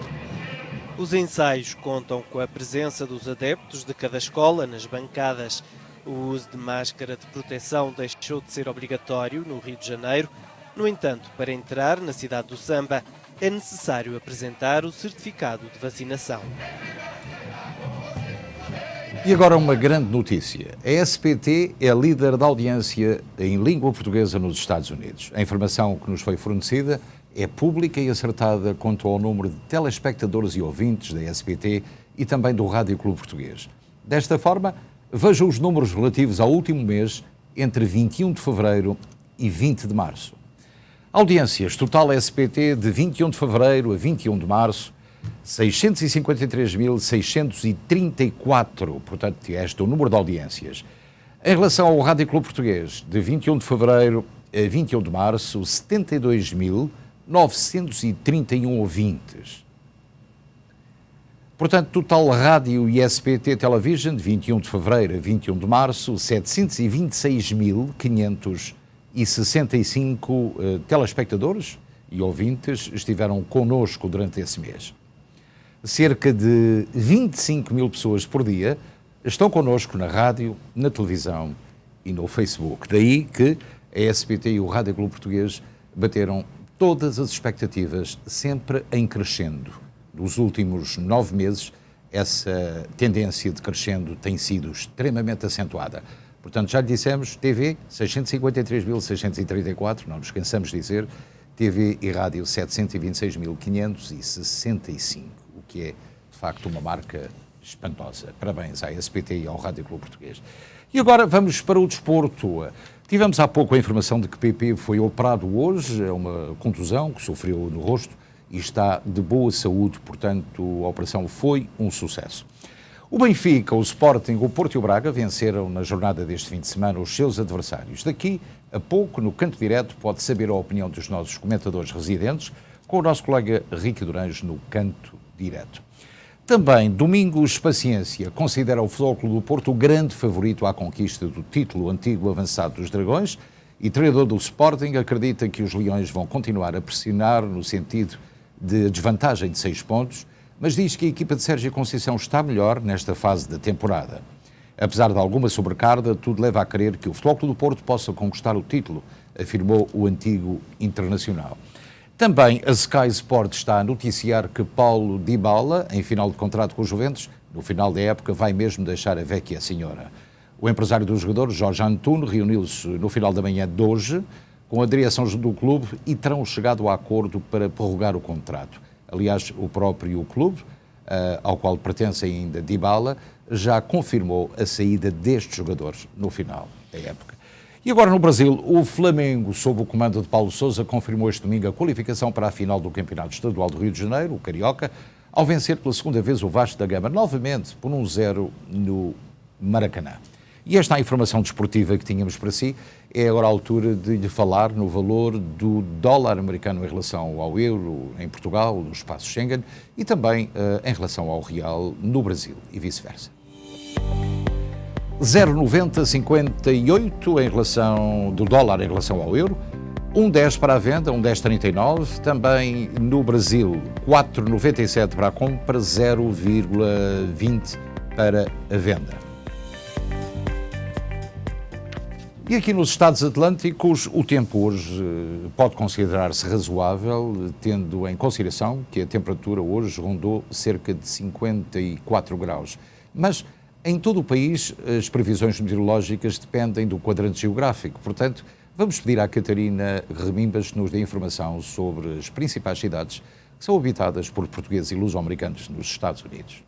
Os ensaios contam com a presença dos adeptos de cada escola nas bancadas. O uso de máscara de proteção deixou de ser obrigatório no Rio de Janeiro. No entanto, para entrar na cidade do samba, é necessário apresentar o certificado de vacinação. E agora uma grande notícia. A SPT é líder da audiência em língua portuguesa nos Estados Unidos. A informação que nos foi fornecida é pública e acertada quanto ao número de telespectadores e ouvintes da SPT e também do Rádio Clube Português. Desta forma, veja os números relativos ao último mês entre 21 de fevereiro e 20 de março. Audiências, total SPT de 21 de fevereiro a 21 de março, 653.634, portanto, este é o número de audiências. Em relação ao Rádio Clube Português, de 21 de fevereiro a 21 de março, 72.931 ouvintes. Portanto, total rádio e SPT Television, de 21 de fevereiro a 21 de março, 726.565 telespectadores e ouvintes estiveram connosco durante esse mês. Cerca de 25 mil pessoas por dia estão connosco na rádio, na televisão e no Facebook. Daí que a SPT e o Rádio Clube Português bateram todas as expectativas, sempre em crescendo. Nos últimos 9 meses, essa tendência de crescendo tem sido extremamente acentuada. Portanto, já lhe dissemos, TV 653.634, não nos cansamos de dizer, TV e rádio 726.565, o que é, de facto, uma marca espantosa. Parabéns à SPT e ao Rádio Clube Português. E agora vamos para o desporto. Tivemos há pouco a informação de que PP foi operado hoje, é uma contusão que sofreu no rosto e está de boa saúde, portanto a operação foi um sucesso. O Benfica, o Sporting, o Porto e o Braga venceram na jornada deste fim de semana os seus adversários. Daqui a pouco, no Canto Direto, pode saber a opinião dos nossos comentadores residentes com o nosso colega Rico Durães no Canto Direto. Também, Domingos Paciência considera o Futebol Clube do Porto o grande favorito à conquista do título antigo avançado dos Dragões e treinador do Sporting acredita que os Leões vão continuar a pressionar no sentido de desvantagem de 6 pontos, mas diz que a equipa de Sérgio Conceição está melhor nesta fase da temporada. Apesar de alguma sobrecarga, tudo leva a crer que o Futebol Clube do Porto possa conquistar o título, afirmou o antigo internacional. Também a Sky Sport está a noticiar que Paulo Dybala, em final de contrato com os Juventus, no final da época vai mesmo deixar a vecchia senhora. O empresário dos jogadores, Jorge Antunes, reuniu-se no final da manhã de hoje com a direção do clube e terão chegado a acordo para prorrogar o contrato. Aliás, o próprio clube, ao qual pertence ainda Dybala, já confirmou a saída destes jogadores no final da época. E agora no Brasil, o Flamengo, sob o comando de Paulo Sousa, confirmou este domingo a qualificação para a final do Campeonato Estadual do Rio de Janeiro, o Carioca, ao vencer pela segunda vez o Vasco da Gama, novamente por 1-0 no Maracanã. E esta é a informação desportiva que tínhamos para si. É agora a altura de lhe falar no valor do dólar americano em relação ao euro em Portugal, no espaço Schengen, e também em relação ao real no Brasil e vice-versa. 0,9058 em relação do dólar em relação ao euro, 1,10 para a venda, 1,1039, também no Brasil 4,97 para a compra, 0,20 para a venda. E aqui nos Estados Atlânticos, o tempo hoje pode considerar-se razoável, tendo em consideração que a temperatura hoje rondou cerca de 54 graus. Mas em todo o país, as previsões meteorológicas dependem do quadrante geográfico. Portanto, vamos pedir à Catarina Remimbas que nos dê informação sobre as principais cidades que são habitadas por portugueses e luso-americanos nos Estados Unidos.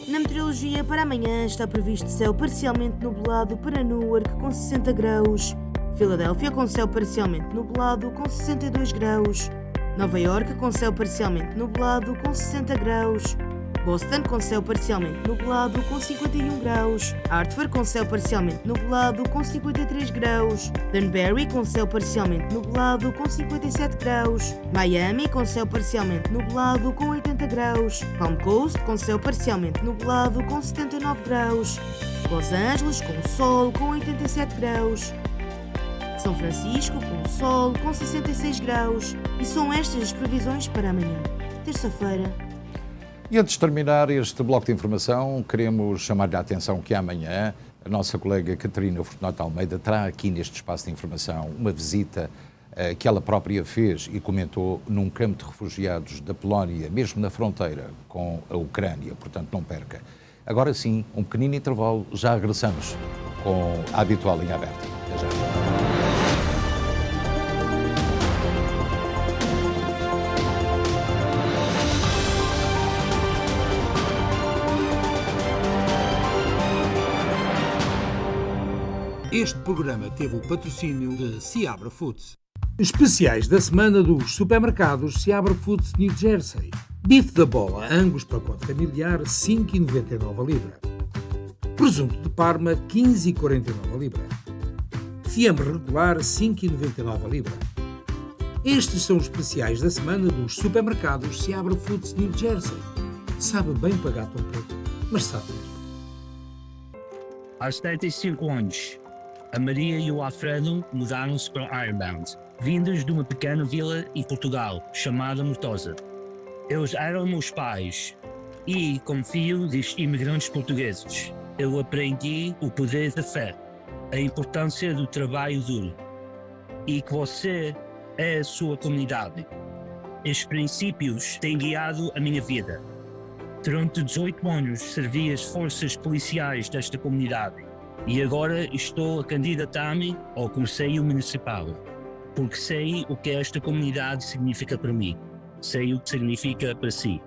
Na meteorologia, para amanhã está previsto céu parcialmente nublado para Newark com 60 graus, Filadélfia com céu parcialmente nublado com 62 graus, Nova Iorque com céu parcialmente nublado com 60 graus, Boston com céu parcialmente nublado com 51 graus, Hartford com céu parcialmente nublado com 53 graus, Danbury com céu parcialmente nublado com 57 graus, Miami com céu parcialmente nublado com 80 graus, Palm Coast com céu parcialmente nublado com 79 graus, Los Angeles com sol com 87 graus, São Francisco com sol com 66 graus. E são estas as previsões para amanhã, terça-feira. E antes de terminar este bloco de informação, queremos chamar-lhe a atenção que amanhã a nossa colega Catarina Fortunato Almeida terá aqui neste espaço de informação uma visita que ela própria fez e comentou num campo de refugiados da Polónia, mesmo na fronteira com a Ucrânia, portanto não perca. Agora sim, um pequenino intervalo, já regressamos com a habitual linha aberta. Até já. Este programa teve o patrocínio de Seabra Foods. Especiais da semana dos supermercados Seabra Foods New Jersey. Bife da bola Angus pacote familiar 5,99 a libra. Presunto de Parma 15,49 a libra. Fiambre regular 5,99 a libra. Estes são os especiais da semana dos supermercados Seabra Foods New Jersey. Sabe bem pagar tão pouco, mas sabe mesmo. Aos 75 anos, a Maria e o Alfredo mudaram-se para Ironbound, vindos de uma pequena vila em Portugal, chamada Mortosa. Eles eram meus pais e, como filho dos imigrantes portugueses, eu aprendi o poder da fé, a importância do trabalho duro e que você é a sua comunidade. Estes princípios têm guiado a minha vida. Durante 18 anos servi as forças policiais desta comunidade e agora estou a candidatar-me ao Conselho Municipal, porque sei o que esta comunidade significa para mim. Sei o que significa para si.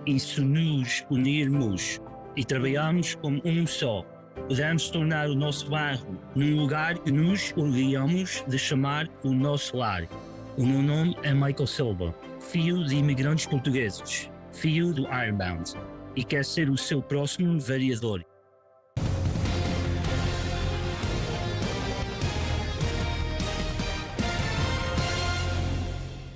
E se nos unirmos e trabalharmos como um só, podemos tornar o nosso bairro num lugar que nos orgulhamos de chamar o nosso lar. O meu nome é Michael Silva, filho de imigrantes portugueses, filho do Ironbound, e quer ser o seu próximo vereador.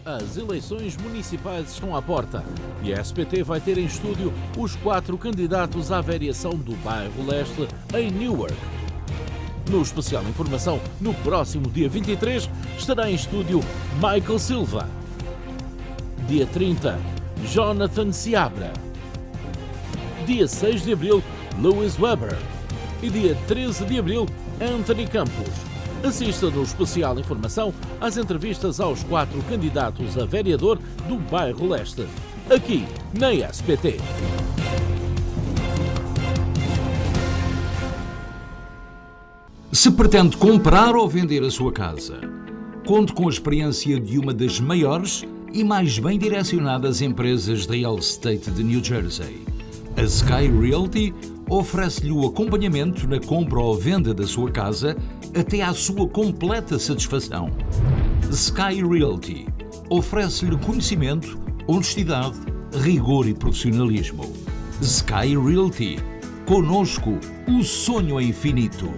As eleições municipais estão à porta e a SPT vai ter em estúdio os 4 candidatos à vereação do bairro Leste em Newark. No especial Informação, no próximo dia 23, estará em estúdio Michael Silva. Dia 30, Jonathan Seabra. Dia 6 de abril, Lewis Weber. E dia 13 de abril, Anthony Campos. Assista no especial Informação às entrevistas aos 4 candidatos a vereador do bairro Leste, aqui na SPT. Se pretende comprar ou vender a sua casa, conte com a experiência de uma das maiores e mais bem direcionadas empresas de real estate de New Jersey. A Sky Realty oferece-lhe o acompanhamento na compra ou venda da sua casa até à sua completa satisfação. Sky Realty oferece-lhe conhecimento, honestidade, rigor e profissionalismo. Sky Realty. Conosco, o sonho é infinito.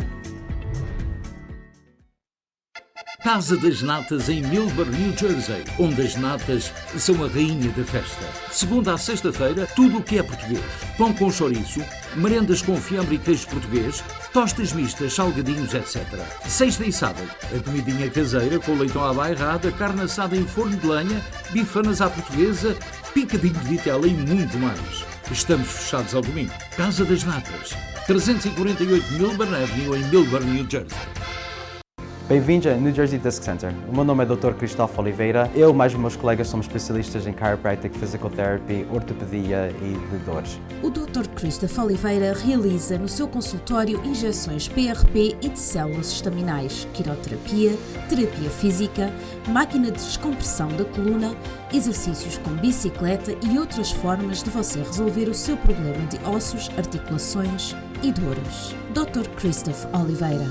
Casa das Natas em Millburn, New Jersey, onde as natas são a rainha da festa. De segunda à sexta-feira, tudo o que é português. Pão com chouriço, merendas com fiambre e queijo português, tostas mistas, salgadinhos, etc. Sexta e sábado, a comidinha caseira com leitão à bairrada, carne assada em forno de lenha, bifanas à portuguesa, picadinho de vitela e muito mais. Estamos fechados ao domingo. Casa das Natas, 348 Millburn Avenue, em Millburn, New Jersey. Bem-vindos ao New Jersey Disc Center. O meu nome é Dr. Cristóvão Oliveira. Eu e mais os meus colegas somos especialistas em chiropractic, physical therapy, ortopedia e de dores. O Dr. Cristóvão Oliveira realiza no seu consultório injeções PRP e de células estaminais, quiroterapia, terapia física, máquina de descompressão da coluna, exercícios com bicicleta e outras formas de você resolver o seu problema de ossos, articulações e dores. Dr. Cristóvão Oliveira.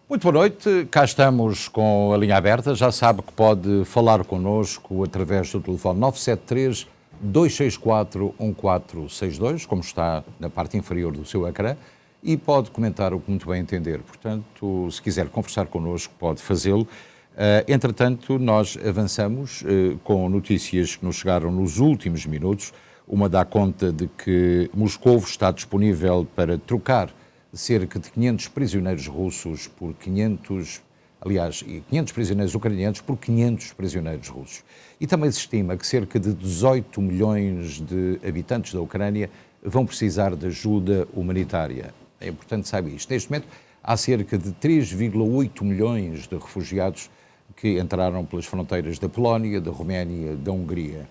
Muito boa noite, cá estamos com a linha aberta, já sabe que pode falar connosco através do telefone 973-264-1462, como está na parte inferior do seu ecrã, e pode comentar o que muito bem entender. Portanto, se quiser conversar connosco, pode fazê-lo. Entretanto, nós avançamos com notícias que nos chegaram nos últimos minutos. Uma dá conta de que Moscovo está disponível para trocar cerca de 500 prisioneiros russos por 500 prisioneiros ucranianos por 500 prisioneiros russos. E também se estima que cerca de 18 milhões de habitantes da Ucrânia vão precisar de ajuda humanitária. É importante saber isto. Neste momento, há cerca de 3,8 milhões de refugiados que entraram pelas fronteiras da Polónia, da Roménia, da Hungria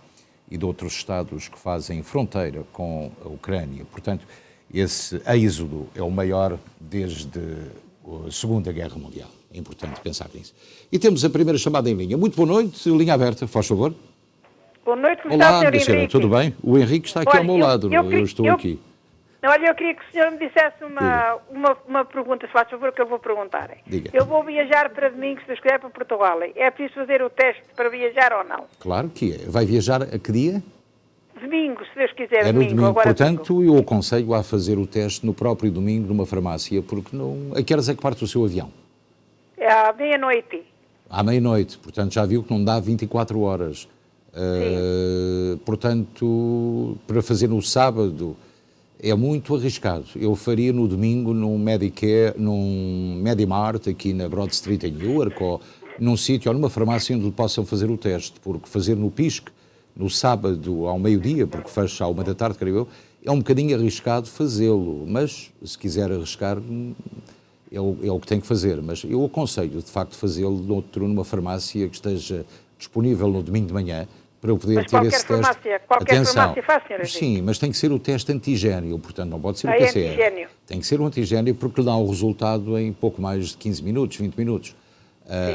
e de outros estados que fazem fronteira com a Ucrânia. Portanto, esse êxodo é o maior desde a Segunda Guerra Mundial. É importante pensar nisso. E temos a primeira chamada em linha. Muito boa noite, linha aberta, faz favor. Boa noite, como está, Olá, Sr. minha senhora, Henrique? tudo bem? O Henrique está aqui Olha, ao meu lado, eu estou aqui. Olha, eu queria que o senhor me dissesse uma pergunta, se faz favor, que eu vou perguntar. Diga. Eu vou viajar para domingo, se Deus quiser, para Portugal. É preciso fazer o teste para viajar ou não? Claro que é. Vai viajar a que dia? Domingo, se Deus quiser, É no domingo. agora Portanto, eu aconselho a fazer o teste no próprio domingo numa farmácia, porque não... A que horas é que parte o seu avião? É à meia-noite. À meia-noite. Portanto, já viu que não dá 24 horas. Portanto, para fazer no sábado é muito arriscado. Eu faria no domingo num Medicare, num Medimart, aqui na Broad Street em Newark, ou num sítio ou numa farmácia onde possam fazer o teste, porque fazer no PISC, no sábado ao meio-dia, porque fecha à 1 da tarde, creio eu, é um bocadinho arriscado fazê-lo, mas se quiser arriscar, é o que tem que fazer. Mas eu aconselho, de facto, fazê-lo numa farmácia que esteja disponível no domingo de manhã, para eu poder ter esse teste. Qualquer farmácia faz, senhora? Sim, mas tem que ser o teste antigénio, portanto não pode ser o é PCR. Antigénio. Tem que ser o antigénio porque lhe dá o resultado em pouco mais de 15 minutos, 20 minutos.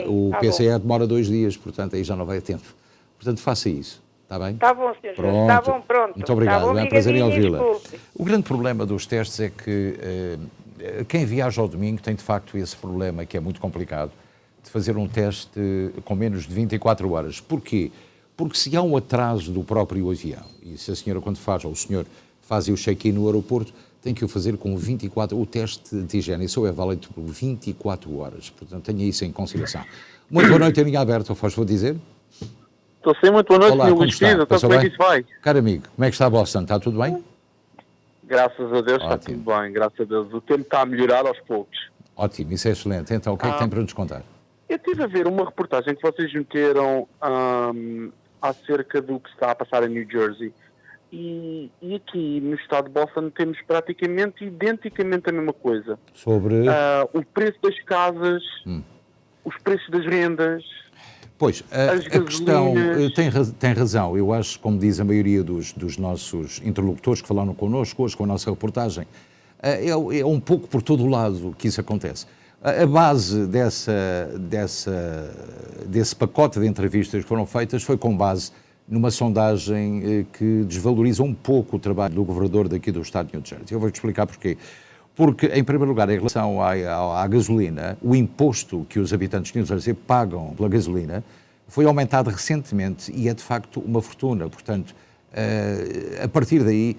O PCR demora 2 dias, portanto aí já não vai a tempo. Portanto faça isso, está bem? Está bom, senhor. Pronto. Está bom, pronto. Muito obrigado, bom, é um prazer em ouvi-la. desculpe. O grande problema dos testes é que quem viaja ao domingo tem de facto esse problema que é muito complicado, de fazer um teste com menos de 24 horas. Porquê? Porque se há um atraso do próprio avião, e se a senhora quando faz, ou o senhor faz o check-in no aeroporto, tem que o fazer com 24, o teste de antigênio, isso é válido por 24 horas, portanto tenha isso em consideração. Muito boa noite, a linha aberta, vou dizer? Estou sim, muito boa noite, Olá, meu como Luís está? Pisa, então como é que isso vai? Caro amigo, como é que está a Boston? Está tudo bem? Graças a Deus está tudo bem, graças a Deus. O tempo está a melhorar aos poucos. Ótimo, isso é excelente. Então, o que é que tem para nos contar? Eu estive a ver uma reportagem que vocês meteram acerca do que está a passar em New Jersey. E aqui no estado de Boston temos praticamente identicamente a mesma coisa. Sobre? O preço das casas, os preços das rendas. Pois, a questão tem razão. Eu acho, como diz a maioria dos nossos interlocutores que falaram connosco hoje com a nossa reportagem, é um pouco por todo o lado que isso acontece. A base desse pacote de entrevistas que foram feitas foi com base numa sondagem que desvaloriza um pouco o trabalho do governador daqui do estado de New Jersey. Eu vou-te explicar porquê. Porque, em primeiro lugar, em relação à gasolina, o imposto que os habitantes de New Jersey pagam pela gasolina foi aumentado recentemente e é, de facto, uma fortuna. Portanto, a partir daí,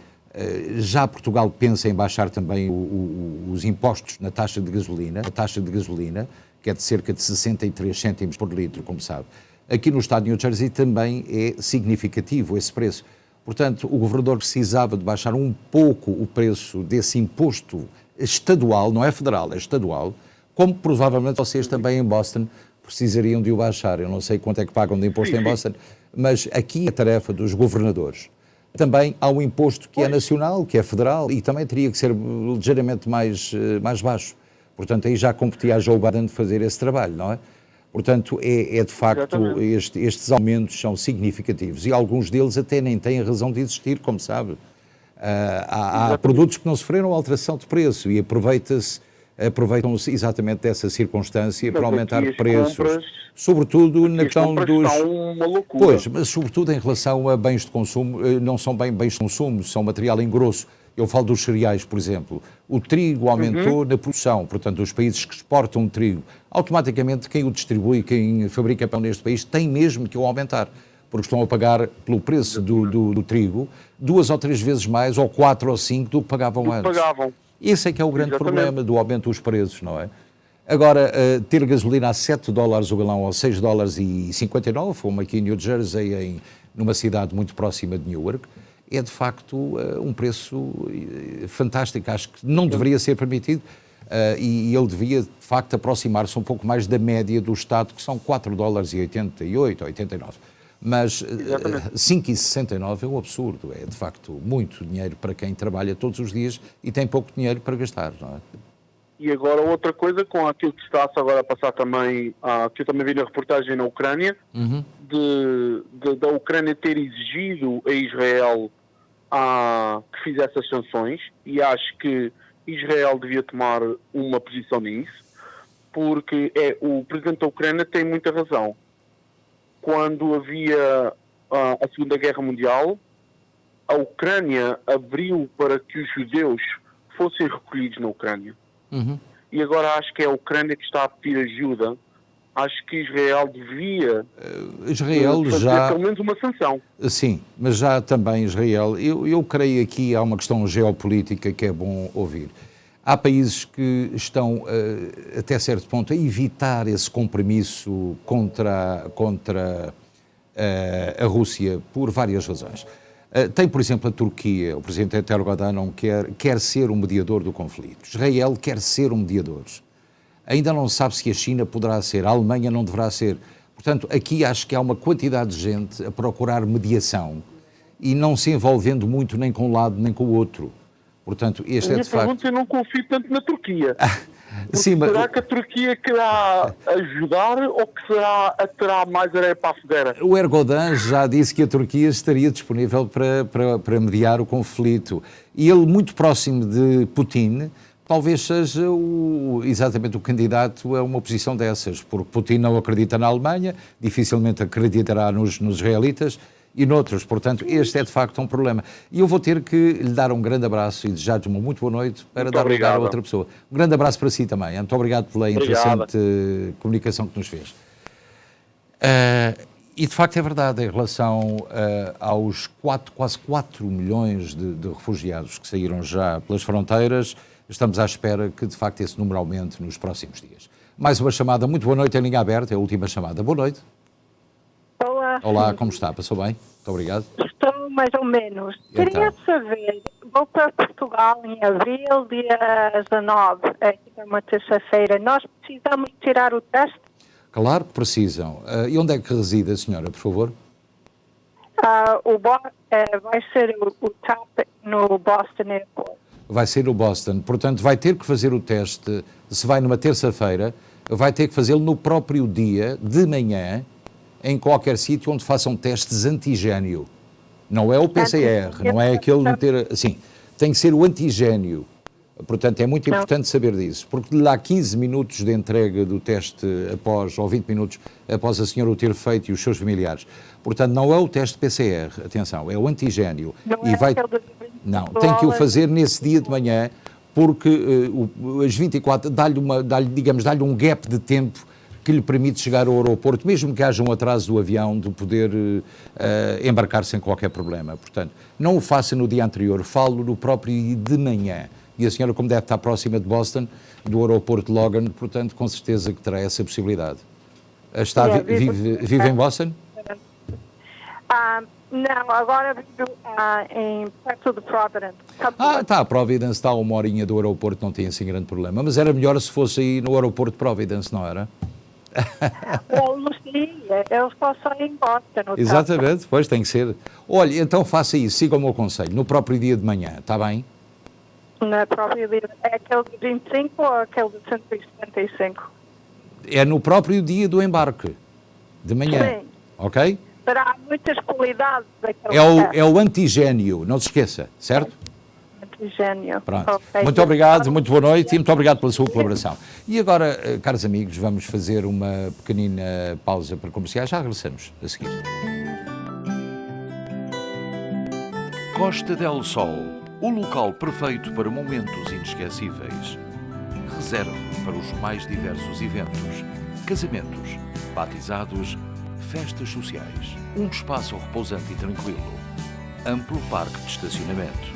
já Portugal pensa em baixar também os impostos na taxa de gasolina, que é de cerca de 63 cêntimos por litro, como sabe. Aqui no estado de New Jersey também é significativo esse preço. Portanto, o governador precisava de baixar um pouco o preço desse imposto estadual, não é federal, é estadual, como provavelmente vocês também em Boston precisariam de o baixar. Eu não sei quanto é que pagam de imposto em Boston, mas aqui é a tarefa dos governadores. Também há um imposto que é nacional, que é federal, e também teria que ser ligeiramente mais baixo. Portanto, aí já competia a Joe Biden de fazer esse trabalho, não é? Portanto, é de facto, estes aumentos são significativos e alguns deles até nem têm a razão de existir, como sabe. Há produtos que não sofreram alteração de preço e aproveitam-se exatamente dessa circunstância para aumentar preços, sobretudo na questão dos... Pois, mas sobretudo em relação a bens de consumo, não são bem bens de consumo, são material em grosso. Eu falo dos cereais, por exemplo. O trigo aumentou na produção, portanto, os países que exportam trigo, automaticamente quem o distribui, quem fabrica pão neste país, tem mesmo que o aumentar, porque estão a pagar pelo preço do trigo 2 ou 3 vezes mais, ou 4 ou 5 do que pagavam antes. Esse é que é o grande problema do aumento dos preços, não é? Agora, ter gasolina a $7 o galão ou $6,59, como aqui em New Jersey, numa cidade muito próxima de Newark, é de facto um preço fantástico. Acho que não deveria ser permitido e ele devia de facto aproximar-se um pouco mais da média do Estado, que são $4,88 ou 89. Mas 5,69 é um absurdo, é de facto muito dinheiro para quem trabalha todos os dias e tem pouco dinheiro para gastar, não é? E agora outra coisa, com aquilo que está-se agora a passar também, que eu também vi na reportagem na Ucrânia, da Ucrânia ter exigido a Israel que fizesse as sanções, e acho que Israel devia tomar uma posição nisso, porque o presidente da Ucrânia tem muita razão. Quando havia a Segunda Guerra Mundial, a Ucrânia abriu para que os judeus fossem recolhidos na Ucrânia. E agora acho que é a Ucrânia que está a pedir ajuda. Acho que Israel devia fazer pelo menos uma sanção. Sim, mas já também Israel, eu creio aqui há uma questão geopolítica que é bom ouvir. Há países que estão, até certo ponto, a evitar esse compromisso contra a Rússia por várias razões. Tem, por exemplo, a Turquia, o presidente Erdogan não quer ser um mediador do conflito. Israel quer ser um mediador. Ainda não se sabe se a China poderá ser, a Alemanha não deverá ser. Portanto, aqui acho que há uma quantidade de gente a procurar mediação e não se envolvendo muito nem com um lado nem com o outro. Portanto, este é de facto... pergunta, eu não confio tanto na Turquia. Sim, mas... Será que a Turquia querá ajudar ou que terá mais areia para a fogueira? O Erdogan já disse que a Turquia estaria disponível para mediar o conflito. E ele, muito próximo de Putin, talvez seja exatamente o candidato a uma posição dessas, porque Putin não acredita na Alemanha, dificilmente acreditará nos israelitas e noutros. Portanto, este é de facto um problema. E eu vou ter que lhe dar um grande abraço e desejar-lhe uma muito boa noite para dar lugar a outra pessoa. Um grande abraço para si também. Muito obrigado pela interessante comunicação que nos fez. E de facto é verdade, em relação aos quase 4 milhões de refugiados que saíram já pelas fronteiras, estamos à espera que de facto esse número aumente nos próximos dias. Mais uma chamada, muito boa noite, em linha aberta, é a última chamada. Boa noite. Olá. Olá, como está? Passou bem? Muito obrigado. Estou mais ou menos. Então. Queria saber, vou para Portugal em abril, dia 19, aqui é uma terça-feira. Nós precisamos tirar o teste? Claro que precisam. E onde é que reside a senhora, por favor? Vai ser o TAP no Boston Airport. Vai ser no Boston. Portanto, vai ter que fazer o teste, se vai numa terça-feira, vai ter que fazê-lo no próprio dia, de manhã, em qualquer sítio onde façam testes antigénio. Não é o PCR, não é aquele de ter... Sim, tem que ser o antigénio. Portanto, é muito importante saber disso, porque lá 15 minutos de entrega do teste ou 20 minutos após a senhora o ter feito e os seus familiares. Portanto, não é o teste PCR, atenção, é o antigénio. Não, tem que o fazer nesse dia de manhã, porque as 24, dá-lhe um gap de tempo que lhe permite chegar ao aeroporto, mesmo que haja um atraso do avião, de poder embarcar sem qualquer problema. Portanto, não o faça no dia anterior, falo no próprio dia de manhã. E a senhora, como deve estar próxima de Boston, do aeroporto de Logan, portanto, com certeza que terá essa possibilidade. Vive em Boston? Não, agora vivo perto de Providence. Providence está a uma horinha do aeroporto, não tem assim grande problema. Mas era melhor se fosse aí no aeroporto de Providence, não era? Eu posso ir em Boston. Exatamente, pois tem que ser. Olha, então faça isso, siga o meu conselho, no próprio dia de manhã, está bem? No próprio dia, é aquele de 25 ou aquele de 175? É no próprio dia do embarque, de manhã, sim. Ok? Terá muitas qualidades. É o antigénio, não se esqueça, certo? Antigénio. Pronto. Okay. Muito obrigado, muito boa noite e muito obrigado pela sua colaboração. E agora, caros amigos, vamos fazer uma pequenina pausa para comerciais. Já regressamos a seguir. Costa del Sol, o local perfeito para momentos inesquecíveis. Reserve para os mais diversos eventos, casamentos, batizados, festas sociais. Um espaço repousante e tranquilo. Amplo parque de estacionamento.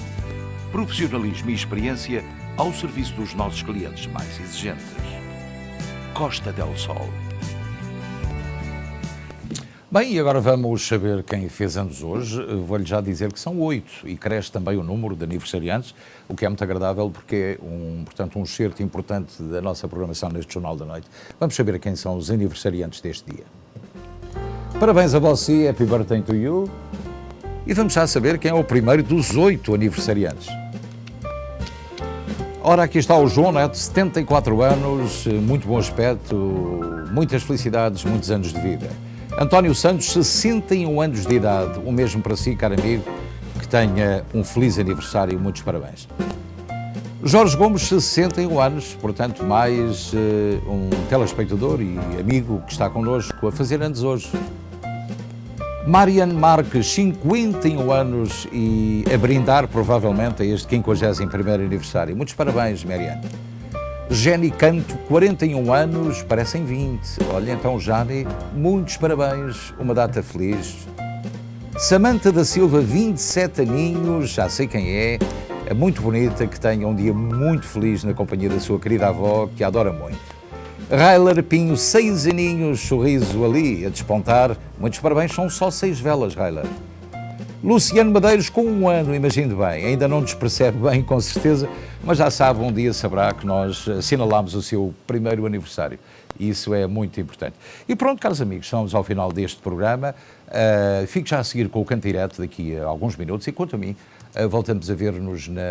Profissionalismo e experiência ao serviço dos nossos clientes mais exigentes. Costa del Sol. Bem, e agora vamos saber quem fez anos hoje. Vou-lhe já dizer que são 8 e cresce também o número de aniversariantes, o que é muito agradável porque é portanto, um excerto importante da nossa programação neste Jornal da Noite. Vamos saber quem são os aniversariantes deste dia. Parabéns a você, happy birthday to you. E vamos já saber quem é o primeiro dos 8 aniversariantes. Ora, aqui está o João Neto, 74 anos, muito bom aspecto, muitas felicidades, muitos anos de vida. António Santos, 61 anos de idade, o mesmo para si, caro amigo, que tenha um feliz aniversário e muitos parabéns. Jorge Gomes, 61 anos, portanto, mais um telespectador e amigo que está connosco a fazer anos hoje. Marianne Marques, 51 anos e a brindar provavelmente a este 51º aniversário. Muitos parabéns, Marianne. Jenny Canto, 41 anos, parecem 20. Olha, então, Jani, muitos parabéns, uma data feliz. Samanta da Silva, 27 aninhos, já sei quem é muito bonita, que tenha um dia muito feliz na companhia da sua querida avó, que a adora muito. Railer Pinho, 6 aninhos, sorriso ali a despontar. Muitos parabéns, são só 6 velas, Railer. Luciano Madeiros, com 1 ano, imagine bem, ainda não nos percebe bem, com certeza, mas já sabe, um dia saberá que nós assinalámos o seu primeiro aniversário. E isso é muito importante. E pronto, caros amigos, estamos ao final deste programa. Fico já a seguir com o Canto Direto daqui a alguns minutos. E quanto a mim, voltamos a ver-nos na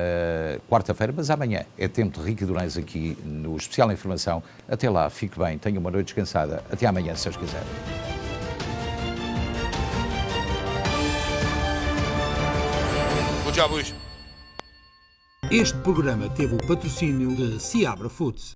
quarta-feira, mas amanhã é tempo de Rica Durães aqui no Especial Informação. Até lá, fique bem, tenha uma noite descansada. Até amanhã, se Deus quiser. Bom dia, Luís. Este programa teve o patrocínio de Seabra Foods.